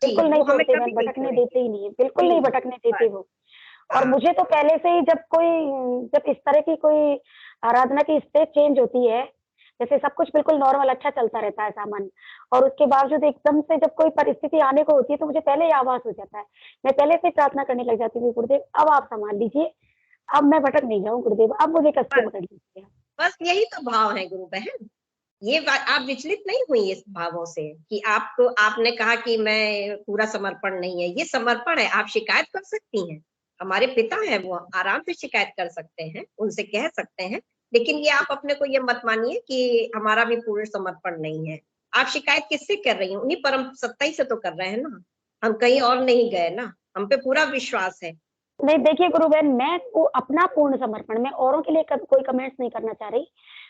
जी, बिल्कुल नहीं वो हमें छोड़ते कभी बहन, नहीं भटकने छोड़ेंगे देते ही नहीं है, बिल्कुल नहीं जी। भटकने देते बस वो। और हाँ मुझे तो पहले से ही जब इस तरह की कोई आराधना की स्टेज चेंज होती है, जैसे सब कुछ बिल्कुल नॉर्मल अच्छा चलता रहता है सामान्य, और उसके बावजूद एकदम से जब कोई परिस्थिति आने को होती है तो मुझे पहले ही आभास हो जाता है। मैं पहले से प्रार्थना करने लग जाती हूँ, गुरुदेव अब आप संभाल लीजिए, अब मैं भटक नहीं जाऊँ, गुरुदेव अब मुझे कस के बस पकड़ लीजिए। बस यही तो भाव है गुरु बहन। ये बात आप विचलित नहीं हुई इस भावों से कि आपने कहा कि मैं पूरा समर्पण नहीं है, ये समर्पण है। आप शिकायत कर सकती हैं, हमारे पिता हैं, वो आराम से शिकायत कर सकते हैं, उनसे कह सकते हैं, लेकिन ये आप अपने को ये मत मानिए कि हमारा भी पूर्ण समर्पण नहीं है। आप शिकायत किससे कर रही हैं? उन्हीं परम सत्ता ही से तो कर रहे हैं ना, हम कहीं और नहीं गए ना, हम पे पूरा विश्वास है। नहीं देखिए गुरु बहन, मैं को अपना पूर्ण समर्पण, मैं औरों के लिए कोई कमेंट्स नहीं करना चाह रही।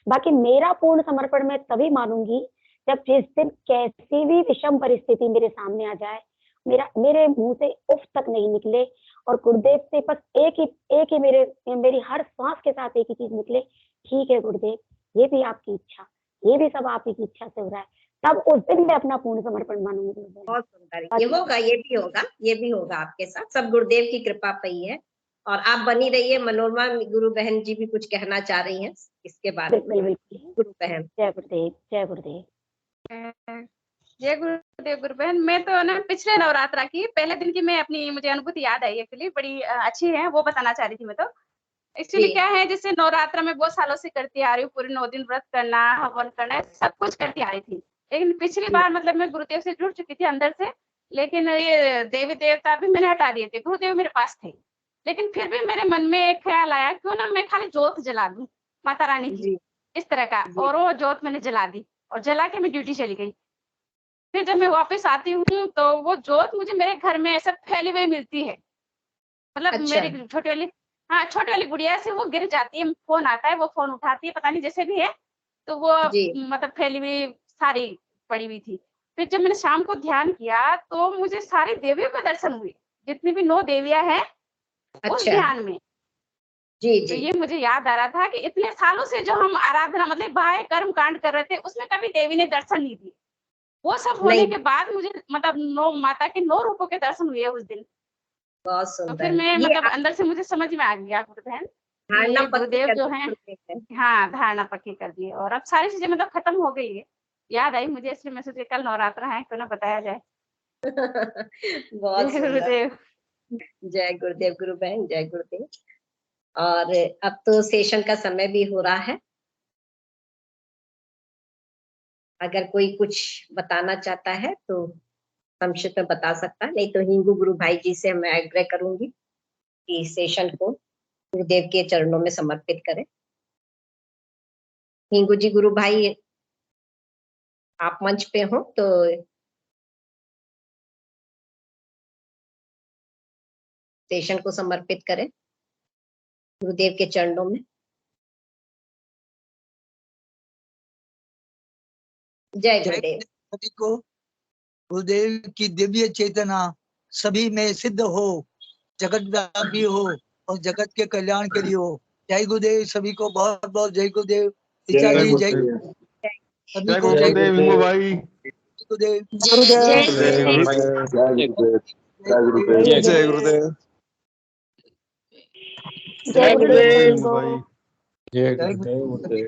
बाकी मेरा पूर्ण समर्पण मैं तभी मानूंगी जब जिस दिन कैसी भी विषम परिस्थिति मेरे सामने आ जाए, मेरे मुंह से उफ तक नहीं निकले, और गुरुदेव से बस एक ही मेरी हर सांस के साथ एक ही चीज निकले, ठीक है गुरुदेव, ये भी आपकी इच्छा, ये भी सब आप ही की इच्छा से हो रहा है, तब उस दिन मैं अपना पूर्ण समर्पण मानूंगी गुरुदेव। बहुत सुंदर, ये होगा, ये भी होगा आपके साथ, सब गुरुदेव की कृपा पे ही है। और आप बनी रहिए। मनोरमा गुरु बहन जी भी कुछ कहना चाह रही हैं इसके बारे में। बिल्कुल बिल्कुल। गुरु बहन जय गुरुदेव, जय गुरुदेव। जय गुरुदेव गुरु बहन। मैं तो ना पिछले नवरात्रा की पहले दिन की मैं अपनी मुझे अनुभूति याद आई, एक्चुअली बड़ी अच्छी है, वो बताना चाह रही थी मैं तो। एक्चुअली जी क्या है, जैसे नवरात्रा में बहुत सालों से करती आ रही हूँ, पूरे 9 दिन व्रत करना, हवन करना, सब कुछ करती आ रही थी। लेकिन पिछली जी बार मतलब मैं गुरुदेव से जुड़ चुकी थी अंदर से, लेकिन ये देवी देवता भी मैंने हटा दिए थे, गुरुदेव मेरे पास थे। लेकिन फिर भी मेरे मन में एक ख्याल आया, क्यों ना मैं खाली जोत जला दूं माता रानी की, जी इस तरह का। जी और वो जोत मैंने जला दी और जला के मैं ड्यूटी चली गई। फिर जब मैं वापस आती हूँ तो वो जोत मुझे मेरे घर में ऐसा फैली हुई मिलती है, मतलब अच्छा मेरी छोटी वाली, हाँ छोटी वाली गुड़िया से वो गिर जाती है, फोन आता है, वो फोन उठाती है, पता नहीं जैसे भी है, तो वो जी मतलब फैली हुई सारी पड़ी हुई थी। फिर जब मैंने शाम को ध्यान किया तो मुझे सारी देवियों के दर्शन हुए, जितनी भी 9 देवियां हैं उस अच्छा ध्यान में। जी तो जी ये मुझे याद आ रहा था कि इतने सालों से जो हम आराधना मतलब बाह्य कर्म कांड कर रहे थे, उसमें कभी देवी ने दर्शन नहीं दिए। वो सब होने नहीं के बाद मुझे मतलब 9 माता के 9 रूपों के दर्शन हुए उस दिन। बहुत तो सुंदर। फिर मैं ये मतलब अंदर से मुझे समझ में आ गया गुरु बहन धारणा कि पक्की गुरुदेव कर जो दी हैं गुरुदेव ने। हाँ धारणा पक्की कर दी और अब सारी चीजें मतलब खत्म हो गई है। याद आई मुझे इसलिए मैं सोची कल नवरात्र है क्यों ना बताया जाए। बहुत जय सुंदर। गुरुदेव। जय गुरुदेव गुरु बहन, जय गुरुदेव। और अब तो सेशन का समय भी हो रहा है, अगर कोई कुछ बताना चाहता है तो संक्षिप्त में बता सकता है, नहीं तो हिंगू गुरु भाई जी से मैं आग्रह करूंगी कि सेशन को गुरुदेव के चरणों में समर्पित करें। हिंगू जी गुरु भाई आप मंच पे हो तो सेशन को समर्पित करें गुरुदेव के चरणों में। जय गुरुदेव। सभी को गुरुदेव की दिव्य चेतना सभी में सिद्ध हो, जगत व्यापी हो और जगत के कल्याण के लिए हो। जय गुरुदेव सभी को, बहुत बहुत जय गुरुदेव। ऋचा जी जय सभी को, जय हिंगू भाई। गुरुदेव। जय जय जय गुरुदेव। जय गुरुदेव सभी को। जय गुरुदेव।